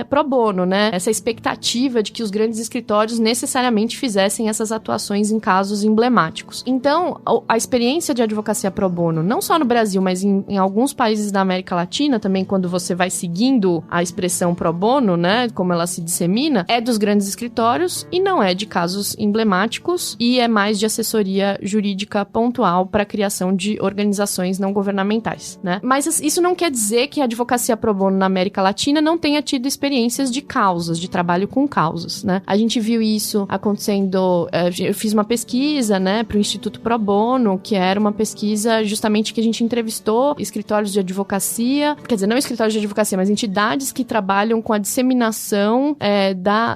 S3: pro bono, né? Essa expectativa de que os grandes escritórios necessariamente fizessem essas atuações em casos emblemáticos. Então, a experiência de advocacia pro bono, não só no Brasil, mas em alguns países da América Latina, também quando você vai seguindo a expressão pro bono, né, como ela se dissemina, é dos grandes escritórios e não é de casos emblemáticos e é mais de assessoria jurídica pontual para a criação de organizações não governamentais, né? Mas isso não quer dizer que a advocacia pro bono na América Latina não tenha tido experiências de causas, de trabalho com causas, né? A gente viu isso acontecendo, eu fiz uma pesquisa, né, para o Instituto Pro Bono, que era uma pesquisa justamente que a gente entrevistou escritórios de advocacia, quer dizer, não escritórios de advocacia, mas entidades que trabalham com a disseminação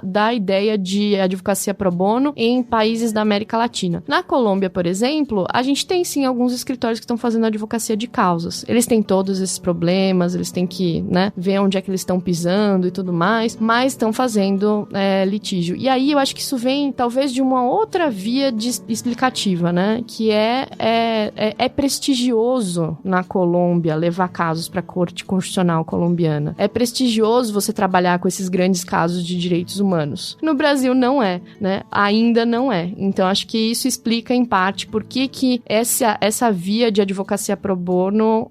S3: da ideia de advocacia pro bono em países da América Latina. Na Colômbia, por exemplo, a gente tem sim alguns escritórios que estão fazendo advocacia de causas. Eles têm todos esses problemas, eles têm que, né, ver onde é que eles estão pisando e tudo mais, mas estão fazendo litígio. E aí eu acho que isso vem talvez de uma outra via explicativa, né, que é prestigioso na Colômbia levar casos para a Corte Constitucional colombiana. É prestigioso você trabalhar com esses grandes casos de direitos humanos. No Brasil não é, né? Ainda não é. Então acho que isso explica em parte por que essa via de advocacia pro bono,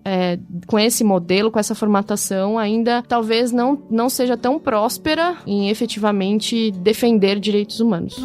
S3: com esse modelo, com essa formatação, ainda talvez não seja tão próspera em efetivamente defender direitos humanos.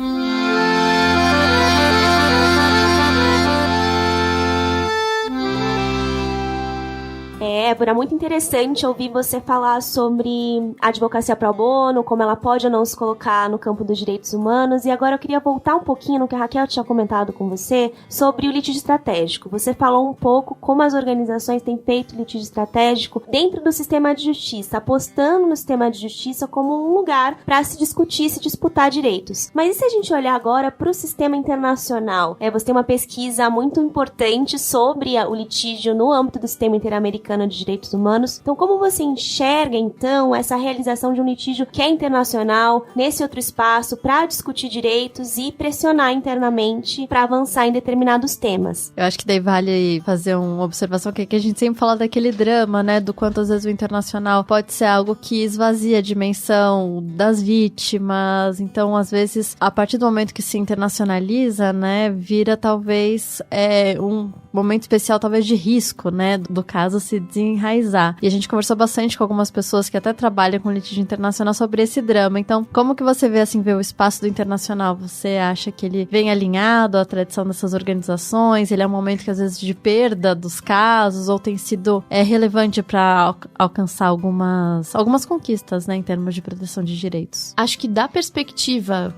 S2: Débora, muito interessante ouvir você falar sobre a advocacia pro bono, como ela pode ou não se colocar no campo dos direitos humanos. E agora eu queria voltar um pouquinho no que a Raquel tinha comentado com você sobre o litígio estratégico. Você falou um pouco como as organizações têm feito litígio estratégico dentro do sistema de justiça, apostando no sistema de justiça como um lugar para se discutir, se disputar direitos. Mas e se a gente olhar agora para o sistema internacional? Você tem uma pesquisa muito importante sobre o litígio no âmbito do sistema interamericano de direitos humanos. Então, como você enxerga, então, essa realização de um litígio que é internacional, nesse outro espaço, para discutir direitos e pressionar internamente para avançar em determinados temas?
S1: Eu acho que daí vale fazer uma observação que a gente sempre fala daquele drama, né, do quanto às vezes o internacional pode ser algo que esvazia a dimensão das vítimas. Então, às vezes, a partir do momento que se internacionaliza, né, vira talvez um momento especial, talvez de risco, né, do caso se desenvolver enraizar. E a gente conversou bastante com algumas pessoas que até trabalham com litígio internacional sobre esse drama. Então, como que você vê, assim, o espaço do internacional? Você acha que ele vem alinhado à tradição dessas organizações? Ele é um momento que, às vezes, de perda dos casos, ou tem sido relevante para alcançar algumas conquistas, né, em termos de proteção de direitos?
S3: Acho que da perspectiva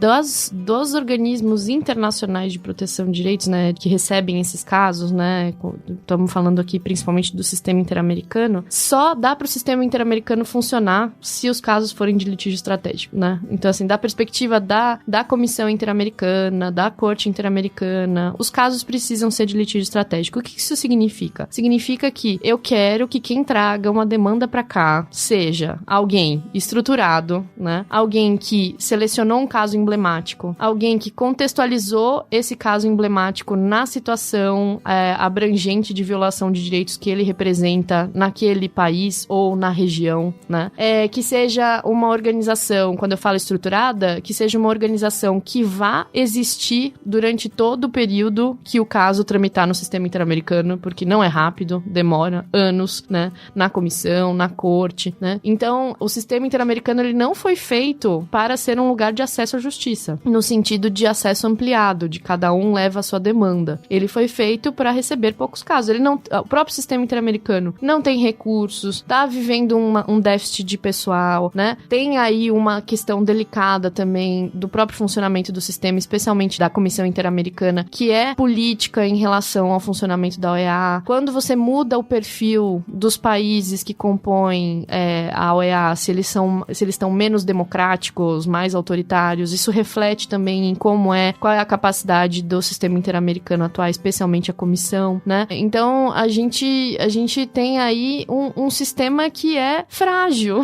S3: dos organismos internacionais de proteção de direitos, né, que recebem esses casos, né, estamos falando aqui principalmente do sistema interamericano, só dá para o sistema interamericano funcionar se os casos forem de litígio estratégico, né? Então, assim, da perspectiva da Comissão Interamericana, da Corte Interamericana, os casos precisam ser de litígio estratégico. O que isso significa? Significa que eu quero que quem traga uma demanda para cá seja alguém estruturado, né? Alguém que selecionou um caso emblemático, alguém que contextualizou esse caso emblemático na situação abrangente de violação de direitos que ele representa naquele país ou na região, né? Que seja uma organização, quando eu falo estruturada, que seja uma organização que vá existir durante todo o período que o caso tramitar no sistema interamericano, porque não é rápido, demora anos, né? Na comissão, na corte, né? Então, o sistema interamericano, ele não foi feito para ser um lugar de acesso à justiça, no sentido de acesso ampliado, de cada um leva a sua demanda. Ele foi feito para receber poucos casos. O próprio sistema interamericano não tem recursos, tá vivendo um déficit de pessoal, né? Tem aí uma questão delicada também do próprio funcionamento do sistema, especialmente da Comissão Interamericana, que é política em relação ao funcionamento da OEA. Quando você muda o perfil dos países que compõem a OEA, se eles estão menos democráticos, mais autoritários, isso reflete também em qual é a capacidade do sistema interamericano atuar, especialmente a comissão, né? Então, a gente tem aí um sistema que é frágil,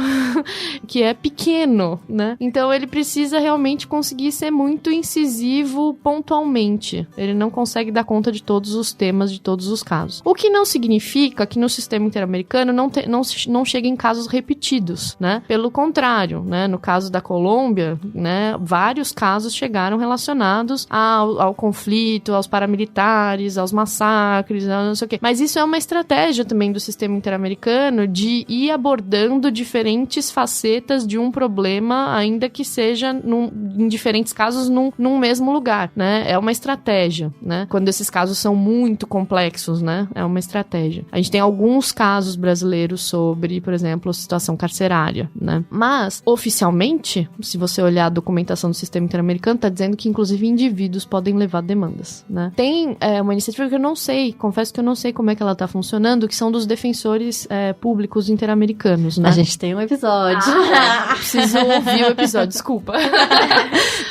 S3: que é pequeno, né? Então, ele precisa realmente conseguir ser muito incisivo pontualmente. Ele não consegue dar conta de todos os temas, de todos os casos. O que não significa que no sistema interamericano não chega em casos repetidos, né? Pelo contrário, né? No caso da Colômbia, né? Vários casos chegaram relacionados ao conflito, aos paramilitares, aos massacres, não sei o quê. Mas isso é uma estratégia também do sistema interamericano de ir abordando diferentes facetas de um problema, ainda que seja em diferentes casos num mesmo lugar, né? É uma estratégia, né? Quando esses casos são muito complexos, né? É uma estratégia. A gente tem alguns casos brasileiros sobre, por exemplo, situação carcerária, né? Mas, oficialmente, se você olhar a documentação do sistema interamericano, tá dizendo que, inclusive, indivíduos podem levar demandas, né? Tem uma iniciativa que eu não sei, confesso que eu não sei como é que ela tá funcionando, que são dos defensores públicos interamericanos, né?
S1: A gente tem um episódio.
S3: Preciso ouvir o episódio, desculpa.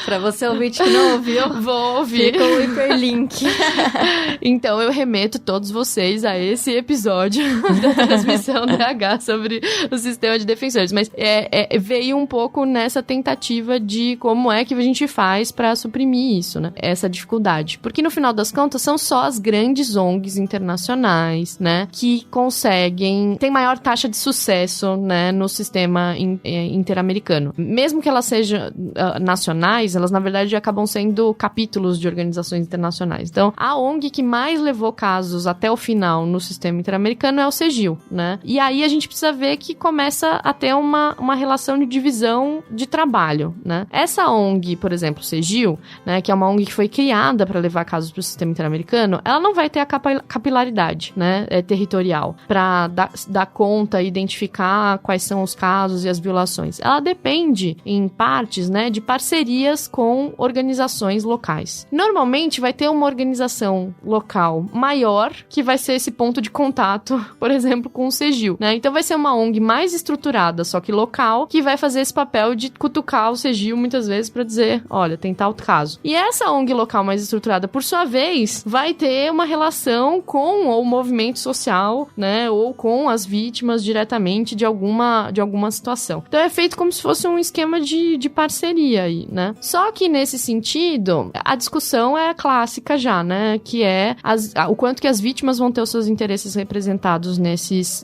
S1: Pra você ouvinte que não ouviu,
S3: vou ouvir.
S1: Fica o hiperlink.
S3: Então, eu remeto todos vocês a esse episódio da transmissão DH sobre o sistema de defensores. Mas veio um pouco nessa tentativa de como é que a gente faz pra suprimir isso, né? Essa dificuldade. Porque, no final das contas, são só as grandes ONGs internacionais, né? Que tem maior taxa de sucesso, né? No sistema interamericano. Mesmo que elas sejam nacionais, elas, na verdade, acabam sendo capítulos de organizações internacionais. Então, a ONG que mais levou casos até o final no sistema interamericano é o CEGIL, né? E aí a gente precisa ver que começa a ter uma relação de divisão de trabalho, né? Essa ONG, por exemplo, CEGIL, né, que é uma ONG que foi criada para levar casos para o sistema interamericano, ela não vai ter a capilaridade, né, territorial, para dar conta e identificar quais são os casos e as violações. Ela depende, em partes, né, de parcerias com organizações locais. Normalmente vai ter uma organização local maior que vai ser esse ponto de contato, por exemplo, com o CEGIL, né? Então vai ser uma ONG mais estruturada, só que local, que vai fazer esse papel de cutucar o CEGIL muitas vezes para dizer, olha, tem tal caso. E essa ONG local mais estruturada, por sua vez, vai ter uma relação com o movimento social, né? Ou com as vítimas diretamente de alguma situação. Então é feito como se fosse um esquema de parceria aí, né? Só que nesse sentido, a discussão é clássica já, né? Que é o quanto que as vítimas vão ter os seus interesses representados nesses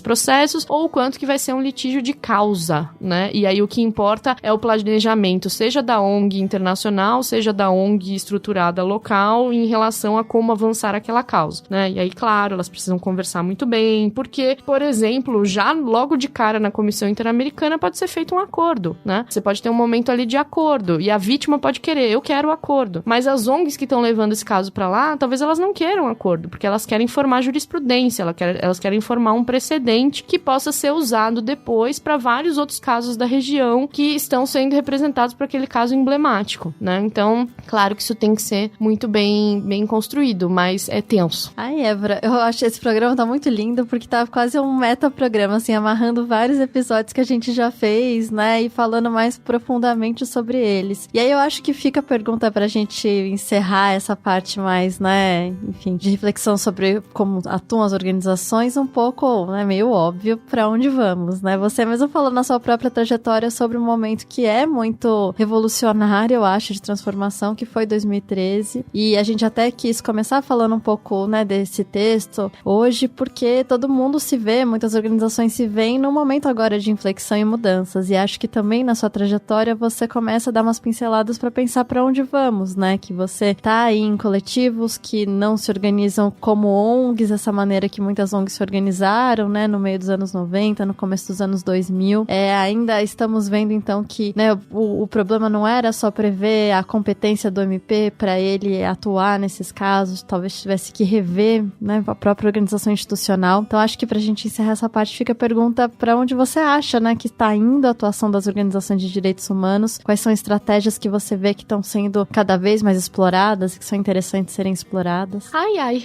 S3: processos, ou o quanto que vai ser um litígio de causa, né? E aí o que importa é o planejamento, seja da ONG internacional, seja da ONG estruturada local, em relação a como avançar aquela causa, né? E aí, claro, elas precisam conversar muito bem, porque, por exemplo, já logo de cara na Comissão Interamericana pode ser feito um acordo, né? Você pode ter um momento ali de acordo, e a vítima pode querer, eu quero o acordo. Mas as ONGs que estão levando esse caso pra lá, talvez elas não queiram acordo, porque elas querem formar jurisprudência, elas querem formar um precedente que possa ser usado depois para vários outros casos da região que estão sendo representados por aquele caso emblemático, né? Então, claro que isso tem que ser muito bem construído, mas é tenso.
S1: Ai, Évora, eu acho esse programa tá muito lindo, porque tá quase um metaprograma, assim, amarrando vários episódios que a gente já fez, né, e falando mais profundamente sobre eles. E aí eu acho que fica a pergunta pra gente encerrar essa parte mais, né, enfim, de reflexão sobre como atuam as organizações, um pouco, né, meio óbvio pra onde vamos, né? Você mesmo falou na sua própria trajetória sobre um momento que é muito revolucionário, eu acho, de transformação, que foi 2013, e a gente até quis começar falando um pouco, né, desse texto hoje, porque todo mundo se vê, muitas organizações se veem num momento agora de inflexão e mudanças, e acho que também na sua trajetória você começa a dar umas pinceladas pra pensar pra onde vamos, né, que você tá aí em coletivos que não se organizam como ONGs, essa maneira que muitas ONGs se organizaram, né, no meio dos anos 90, no começo dos anos 2000, ainda estamos vendo então que, né, o problema não era só prever a competência do MP para ele atuar nesses casos, talvez tivesse que rever, né, a própria organização institucional. Então acho que pra gente encerrar essa parte fica a pergunta para onde você acha, né, que está indo a atuação das organizações de direitos humanos, quais são estratégias que você vê que estão sendo cada vez mais exploradas, que são interessantes serem exploradas.
S3: Ai.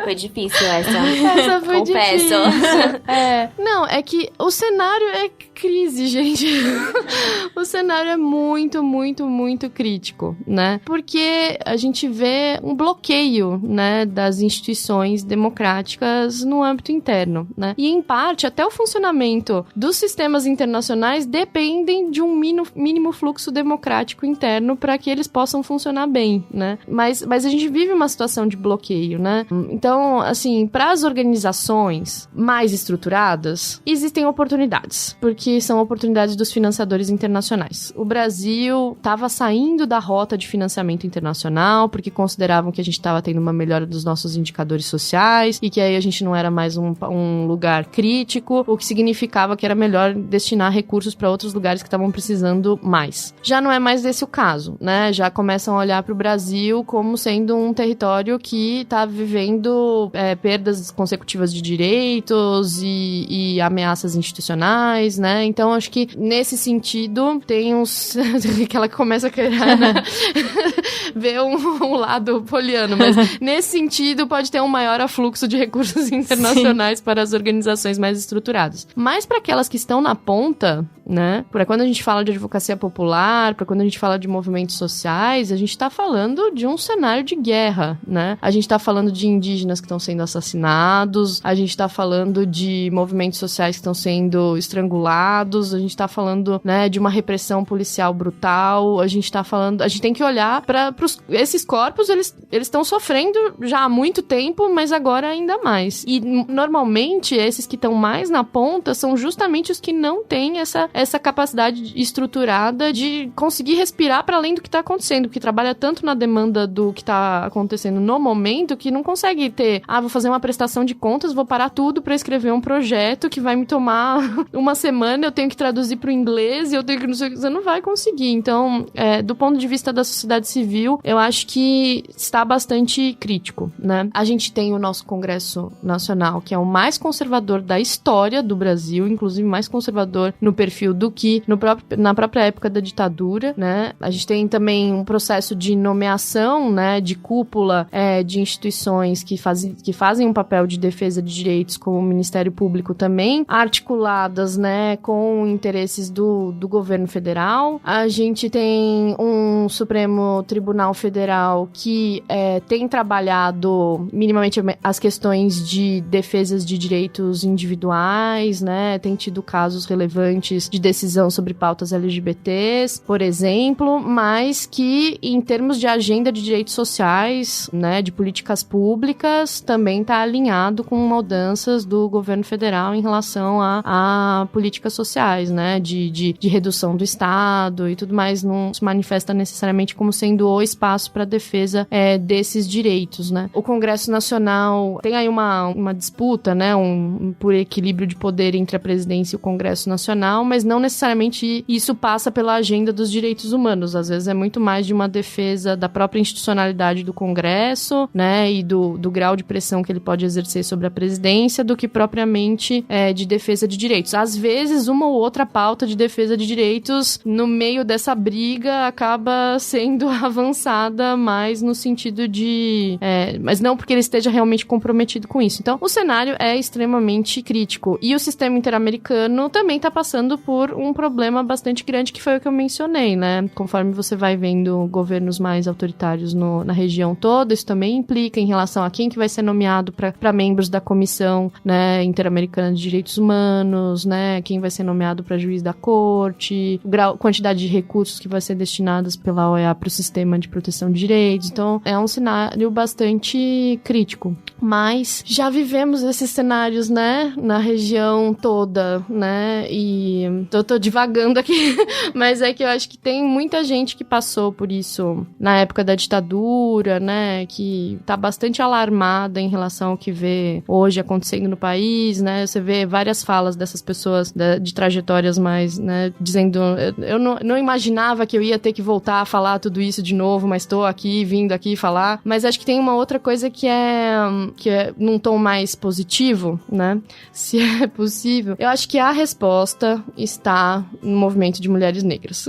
S2: Foi difícil essa.
S3: Essa foi
S2: Confesso.
S3: difícil. Não, é que o cenário é crise, gente. O cenário é muito, muito, muito crítico, né? Porque a gente vê um bloqueio, né, das instituições democráticas no âmbito interno, né? E, em parte, até o funcionamento dos sistemas internacionais dependem de um mínimo fluxo democrático interno para que eles possam funcionar bem, né? Mas a gente vive uma situação de bloqueio, né? Então, assim, para as organizações mais estruturadas, existem oportunidades, porque são oportunidades dos financiadores internacionais. O Brasil estava saindo da rota de financiamento internacional, porque consideravam que a gente estava tendo uma melhora dos nossos indicadores sociais, e que aí a gente não era mais um lugar crítico, o que significava que era melhor destinar recursos para outros lugares que estavam precisando mais. Já não é mais esse o caso, né? Já começam a olhar para o Brasil como sendo um território que está vivendo perdas consecutivas de direitos e ameaças institucionais, né? Então, acho que nesse sentido tem uns... aquela que começa a querer, né? ver um lado poliano, mas nesse sentido pode ter um maior afluxo de recursos internacionais para as organizações mais estruturadas. Mas para aquelas que estão na ponta, né? Para quando a gente fala de advocacia popular, para quando a gente fala de movimentos sociais, a gente está falando de um cenário de guerra, né? A gente está falando de indígenas que estão sendo assassinados, a gente está falando de movimentos sociais que estão sendo estrangulados, a gente está falando, né, de uma repressão policial brutal, a gente tem que olhar para esses corpos, eles estão sofrendo já há muito tempo, mas agora ainda mais. E normalmente esses que estão mais na ponta são justamente os que não têm essa capacidade estruturada de conseguir respirar para além do que está acontecendo, que trabalha tanto na demanda do que está acontecendo no momento que não consegue ter, vou fazer uma prestação de contas, vou parar tudo para escrever um projeto que vai me tomar uma semana, eu tenho que traduzir para o inglês e eu tenho que você não vai conseguir. Então, do ponto de vista da sociedade civil, eu acho que está bastante crítico, né? A gente tem o nosso Congresso Nacional, que é o mais conservador da história do Brasil, inclusive mais conservador no perfil do que na própria época da ditadura, né? A gente tem também um processo de nomeação, né, de cúpula de instituições que fazem um papel de defesa de direitos, como o Ministério Público também, articuladas, né, com interesses do governo federal. A gente tem um Supremo Tribunal Federal que tem trabalhado minimamente as questões de defesas de direitos individuais, né, tem tido casos relevantes de decisão sobre pautas LGBTs, por exemplo, mas que em termos de agenda de direitos sociais, né, de políticas públicas, também está alinhado com mudanças do governo federal em relação a políticas sociais, né, de redução do Estado e tudo mais, não se manifesta necessariamente como sendo o espaço para defesa desses direitos, né. O Congresso Nacional tem aí uma disputa, né, por equilíbrio de poder entre a presidência e o Congresso Nacional, mas não necessariamente isso passa pela agenda dos direitos humanos. Às vezes é muito mais de uma defesa da própria institucionalidade do Congresso, né, e do grau de pressão que ele pode exercer sobre a presidência, do que propriamente de defesa de direitos. Às vezes, uma ou outra pauta de defesa de direitos, no meio dessa briga, acaba sendo avançada mais no sentido de... mas não porque ele esteja realmente comprometido com isso. Então, o cenário é extremamente crítico. E o sistema interamericano também está passando por um problema bastante grande, que foi o que eu mencionei, né? Conforme você vai vendo governos mais autoritários na região toda, isso também implica em relação a quem que vai ser nomeado para membros da Comissão, né, Interamericana de Direitos Humanos, né, quem vai ser nomeado para juiz da corte, quantidade de recursos que vai ser destinados pela OEA para o sistema de proteção de direitos. Então, é um cenário bastante crítico. Mas já vivemos esses cenários, né, na região toda, né, e tô divagando aqui, mas é que eu acho que tem muita gente que passou por isso na época da ditadura, né, que tá bastante alarmada em relação ao que vê hoje acontecendo no país, né, você vê várias falas dessas pessoas de trajetórias mais, né, dizendo, eu não imaginava que eu ia ter que voltar a falar tudo isso de novo, mas tô aqui, vindo aqui falar, mas acho que tem uma outra coisa que é num tom mais positivo, né, se é possível. Eu acho que a resposta está no movimento de mulheres negras.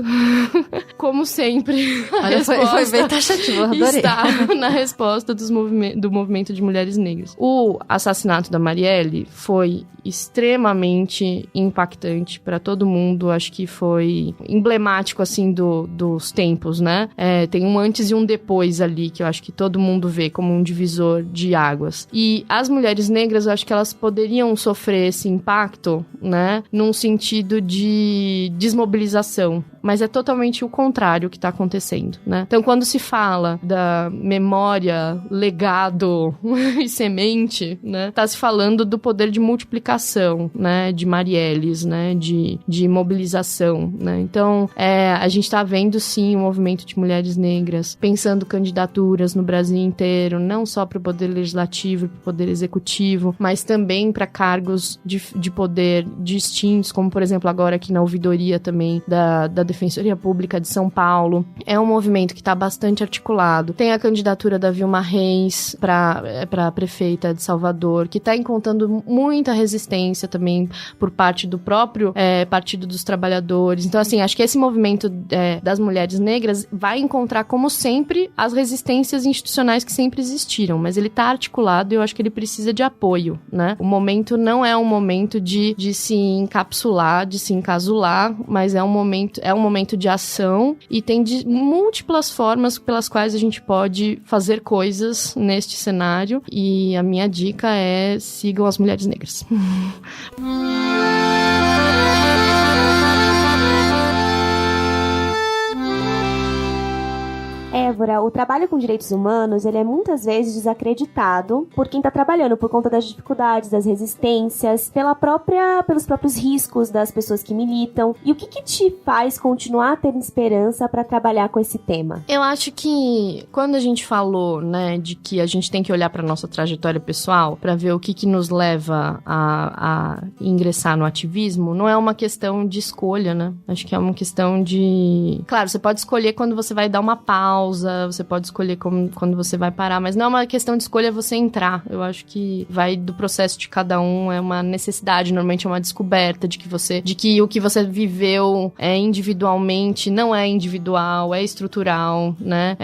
S3: Como sempre,
S1: olha, foi bem taxativo, eu adorei.
S3: Está na resposta do movimento de mulheres negras. O assassinato da Marielle foi extremamente impactante para todo mundo, acho que foi emblemático, assim, dos tempos, né? Tem um antes e um depois ali, que eu acho que todo mundo vê como um divisor de águas. E as mulheres negras, eu acho que elas poderiam sofrer esse impacto, né, num sentido de desmobilização, mas é totalmente o contrário que está acontecendo, né? Então, quando se fala da memória, legado e semente, né, tá se falando do poder de multiplicação, né, de Marielles, né, de mobilização, né? Então, a gente tá vendo, sim, o movimento de mulheres negras pensando candidaturas no Brasil inteiro, não só para o poder legislativo e para o poder executivo, mas também para cargos de poder distintos, como, por exemplo, agora aqui na ouvidoria também da Defensoria Pública de São Paulo. É um movimento que está bastante articulado. Tem a candidatura da Vilma Reis para prefeita de Salvador, que está encontrando muita resistência também por parte do próprio Partido dos Trabalhadores. Então, assim, acho que esse movimento das mulheres negras vai encontrar, como sempre, as resistências institucionais que sempre existiram, mas ele está articulado e eu acho que ele precisa de apoio, né? O momento não é um momento de se encapsular, de se encasular, mas é um momento de ação e tem múltiplas formas pelas quais a gente pode fazer coisas neste cenário, e a minha dica é: sigam as mulheres negras.
S2: Évora, o trabalho com direitos humanos, ele é muitas vezes desacreditado por quem está trabalhando, por conta das dificuldades, das resistências, pelos próprios riscos das pessoas que militam. E o que te faz continuar tendo esperança para trabalhar com esse tema?
S3: Eu acho que quando a gente falou, né, de que a gente tem que olhar para nossa trajetória pessoal para ver o que nos leva a ingressar no ativismo, não é uma questão de escolha, né? Acho que é uma questão de... Claro, você pode escolher quando você vai dar uma pausa, você pode escolher quando você vai parar, mas não é uma questão de escolha você entrar. Eu acho que vai do processo de cada um, é uma necessidade, normalmente é uma descoberta de que o que você viveu individualmente não é individual, é estrutural, né?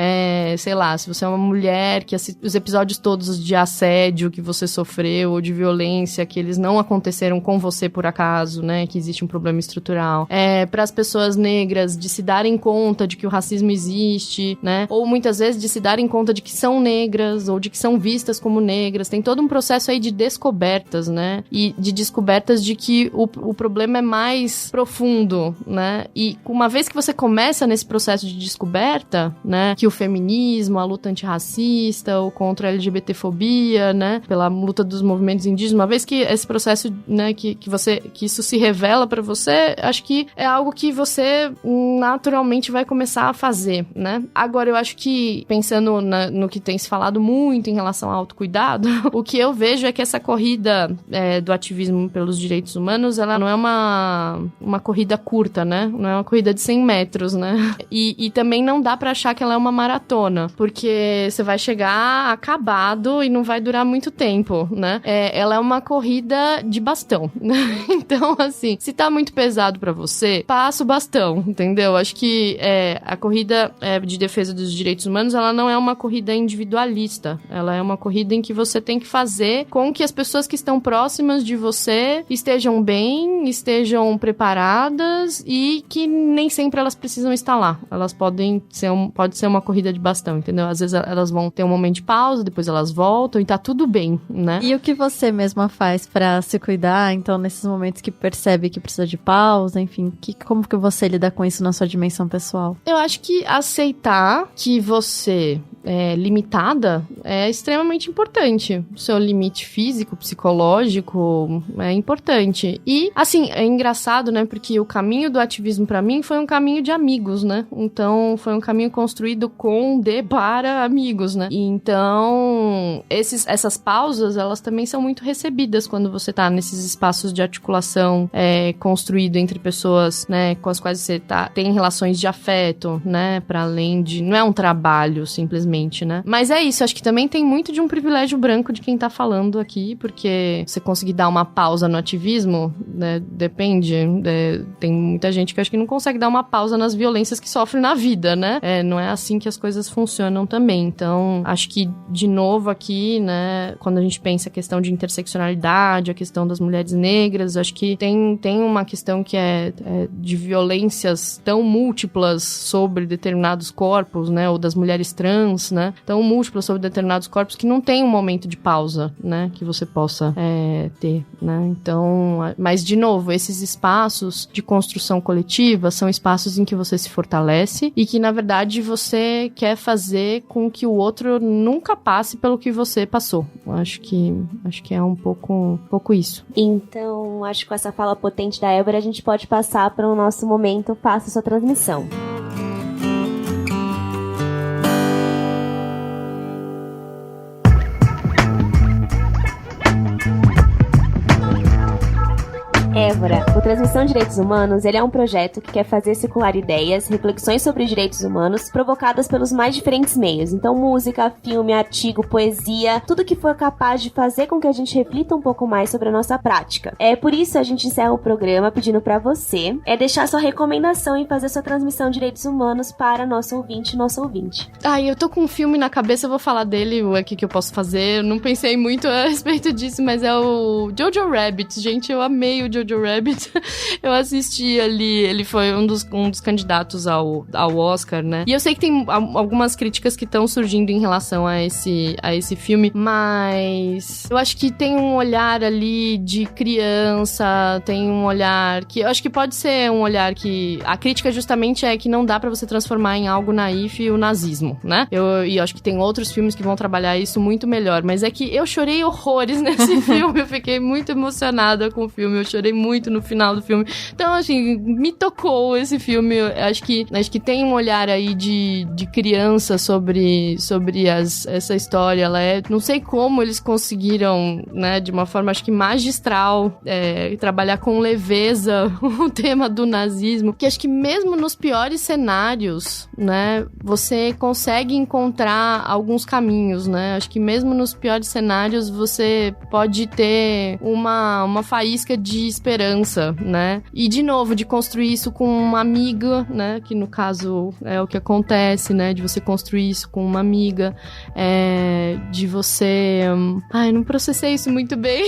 S3: Sei lá, se você é uma mulher, que os episódios todos de assédio que você sofreu, ou de violência, que eles não aconteceram com você por acaso, né? Que existe um problema estrutural. Para as pessoas negras, de se darem conta de que o racismo existe, né? né? Ou muitas vezes de se darem conta de que são negras, ou de que são vistas como negras. Tem todo um processo aí de descobertas, né? E de descobertas de que o problema é mais profundo, né? E uma vez que você começa nesse processo de descoberta, né? Que o feminismo, a luta antirracista, ou contra a LGBTfobia, né? Pela luta dos movimentos indígenas, uma vez que esse processo, né? Que isso se revela pra você, acho que é algo que você naturalmente vai começar a fazer, né? Agora, eu acho que, pensando no que tem se falado muito em relação ao autocuidado, o que eu vejo é que essa corrida do ativismo pelos direitos humanos, ela não é uma corrida curta, né? Não é uma corrida de 100 metros, né? E também não dá pra achar que ela é uma maratona, porque você vai chegar acabado e não vai durar muito tempo, né? Ela é uma corrida de bastão, né? Então, assim, se tá muito pesado pra você, passa o bastão, entendeu? Acho que a corrida de defesa dos direitos humanos, ela não é uma corrida individualista. Ela é uma corrida em que você tem que fazer com que as pessoas que estão próximas de você estejam bem, estejam preparadas e que nem sempre elas precisam estar lá. Elas pode ser uma corrida de bastão, entendeu? Às vezes elas vão ter um momento de pausa, depois elas voltam e tá tudo bem, né?
S1: E o que você mesma faz pra se cuidar, então, nesses momentos que percebe que precisa de pausa, enfim, como que você lida com isso na sua dimensão pessoal?
S3: Eu acho que aceitar que você é limitada é extremamente importante. O seu limite físico, psicológico é importante. E, assim, é engraçado, né? Porque o caminho do ativismo pra mim foi um caminho de amigos, né? Então, foi um caminho construído para amigos, né? E então, essas pausas, elas também são muito recebidas quando você tá nesses espaços de articulação construído entre pessoas, né? Com as quais você tem relações de afeto, né? Pra além de... Não é um trabalho, simplesmente, né? Mas é isso, acho que também tem muito de um privilégio branco de quem tá falando aqui, porque você conseguir dar uma pausa no ativismo, né? Depende. Tem muita gente que acho que não consegue dar uma pausa nas violências que sofre na vida, né? Não é assim que as coisas funcionam também. Então, acho que, de novo aqui, né? Quando a gente pensa a questão de interseccionalidade, a questão das mulheres negras, acho que tem uma questão que é de violências tão múltiplas sobre determinados corpos, né? Ou das mulheres trans, né? Tão múltiplas sobre determinados corpos que não tem um momento de pausa, né? Que você possa ter, né? Então, mas, de novo, esses espaços de construção coletiva são espaços em que você se fortalece e que, na verdade, você quer fazer com que o outro nunca passe pelo que você passou. Acho que é um pouco isso.
S2: Então, acho que com essa fala potente da Elber, a gente pode passar para o nosso momento Faça Sua Transmissão. Évora, o Transmissão Direitos Humanos, ele é um projeto que quer fazer circular ideias, reflexões sobre direitos humanos provocadas pelos mais diferentes meios. Então, música, filme, artigo, poesia, tudo que for capaz de fazer com que a gente reflita um pouco mais sobre a nossa prática. Por isso, a gente encerra o programa pedindo pra você deixar sua recomendação em fazer sua transmissão de direitos humanos para nosso ouvinte.
S3: Eu tô com um filme na cabeça, eu vou falar dele, o que eu posso fazer. Eu não pensei muito a respeito disso, mas é o Jojo Rabbit. Gente, eu amei o Jojo Rabbit. Eu assisti ali, ele foi um dos candidatos ao Oscar, né? E eu sei que tem algumas críticas que estão surgindo em relação a esse filme, mas eu acho que tem um olhar ali de criança, tem um olhar que eu acho que pode ser um olhar que a crítica justamente é que não dá pra você transformar em algo naif o nazismo, né? E eu acho que tem outros filmes que vão trabalhar isso muito melhor, mas é que eu chorei horrores nesse filme, eu fiquei muito emocionada com o filme, eu chorei muito no final do filme. Então, assim, me tocou esse filme. Acho que tem um olhar aí de criança sobre essa história. Não sei como eles conseguiram, né, de uma forma, acho que magistral, trabalhar com leveza o tema do nazismo, que acho que mesmo nos piores cenários, né, você consegue encontrar alguns caminhos, né? Acho que mesmo nos piores cenários você pode ter uma faísca de esperança, amiga, né? E, de novo, de construir isso com uma amiga, né? Que, no caso, é o que acontece, né? De você construir isso com uma amiga, de você... Ai, não processei isso muito bem.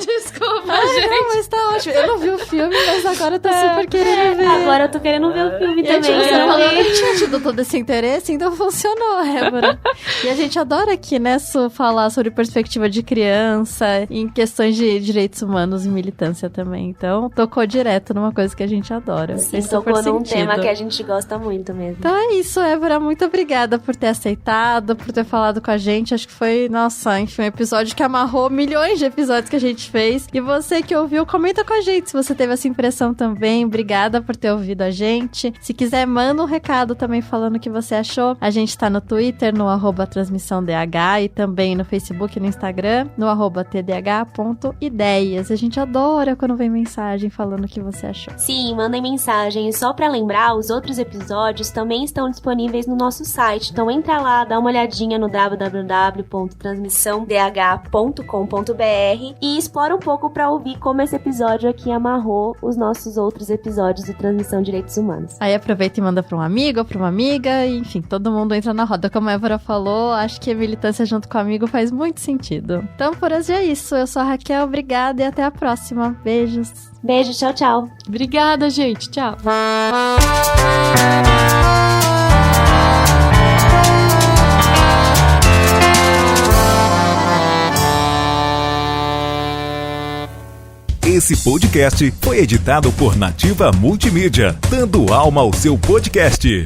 S3: Desculpa, gente.
S1: Não, mas tá ótimo. Eu não vi o filme, mas agora eu tô super querendo ver.
S2: Agora eu tô querendo ver o filme também.
S1: Você não falou, eu tinha tido todo esse interesse, então funcionou, Évora. E a gente adora aqui, né, falar sobre perspectiva de criança, em questões de direitos humanos e militância também. Então, tocou direto numa coisa que a gente adora.
S2: Sim, tocou num tema que a gente gosta muito mesmo.
S1: Então é isso, Évora. Muito obrigada por ter aceitado, por ter falado com a gente. Acho que foi, nossa, enfim, um episódio que amarrou milhões de episódios que a gente fez. E você que ouviu, comenta com a gente se você teve essa impressão também. Obrigada por ter ouvido a gente. Se quiser, manda um recado também falando o que você achou. A gente tá no Twitter, no @transmissãodh e também no Facebook e no Instagram, no @tdh.ideias. A gente adora quando vem mensagem falando o que você achou.
S2: Sim, mandem mensagem. E só pra lembrar, os outros episódios também estão disponíveis no nosso site. Então entra lá, dá uma olhadinha no www.transmissãodh.com.br e explora um pouco pra ouvir como esse episódio aqui amarrou os nossos outros episódios do Transmissão Direitos Humanos.
S1: Aí aproveita e manda pra um amigo ou pra uma amiga, e, enfim, todo mundo entra na roda. Como a Évora falou, acho que a militância junto com o amigo faz muito sentido. Então, por hoje é isso. Eu sou a Raquel, obrigada e até a próxima. Beijos.
S2: Beijo, tchau, tchau.
S3: Obrigada, gente. Tchau.
S4: Esse podcast foi editado por Nativa Multimídia, dando alma ao seu podcast.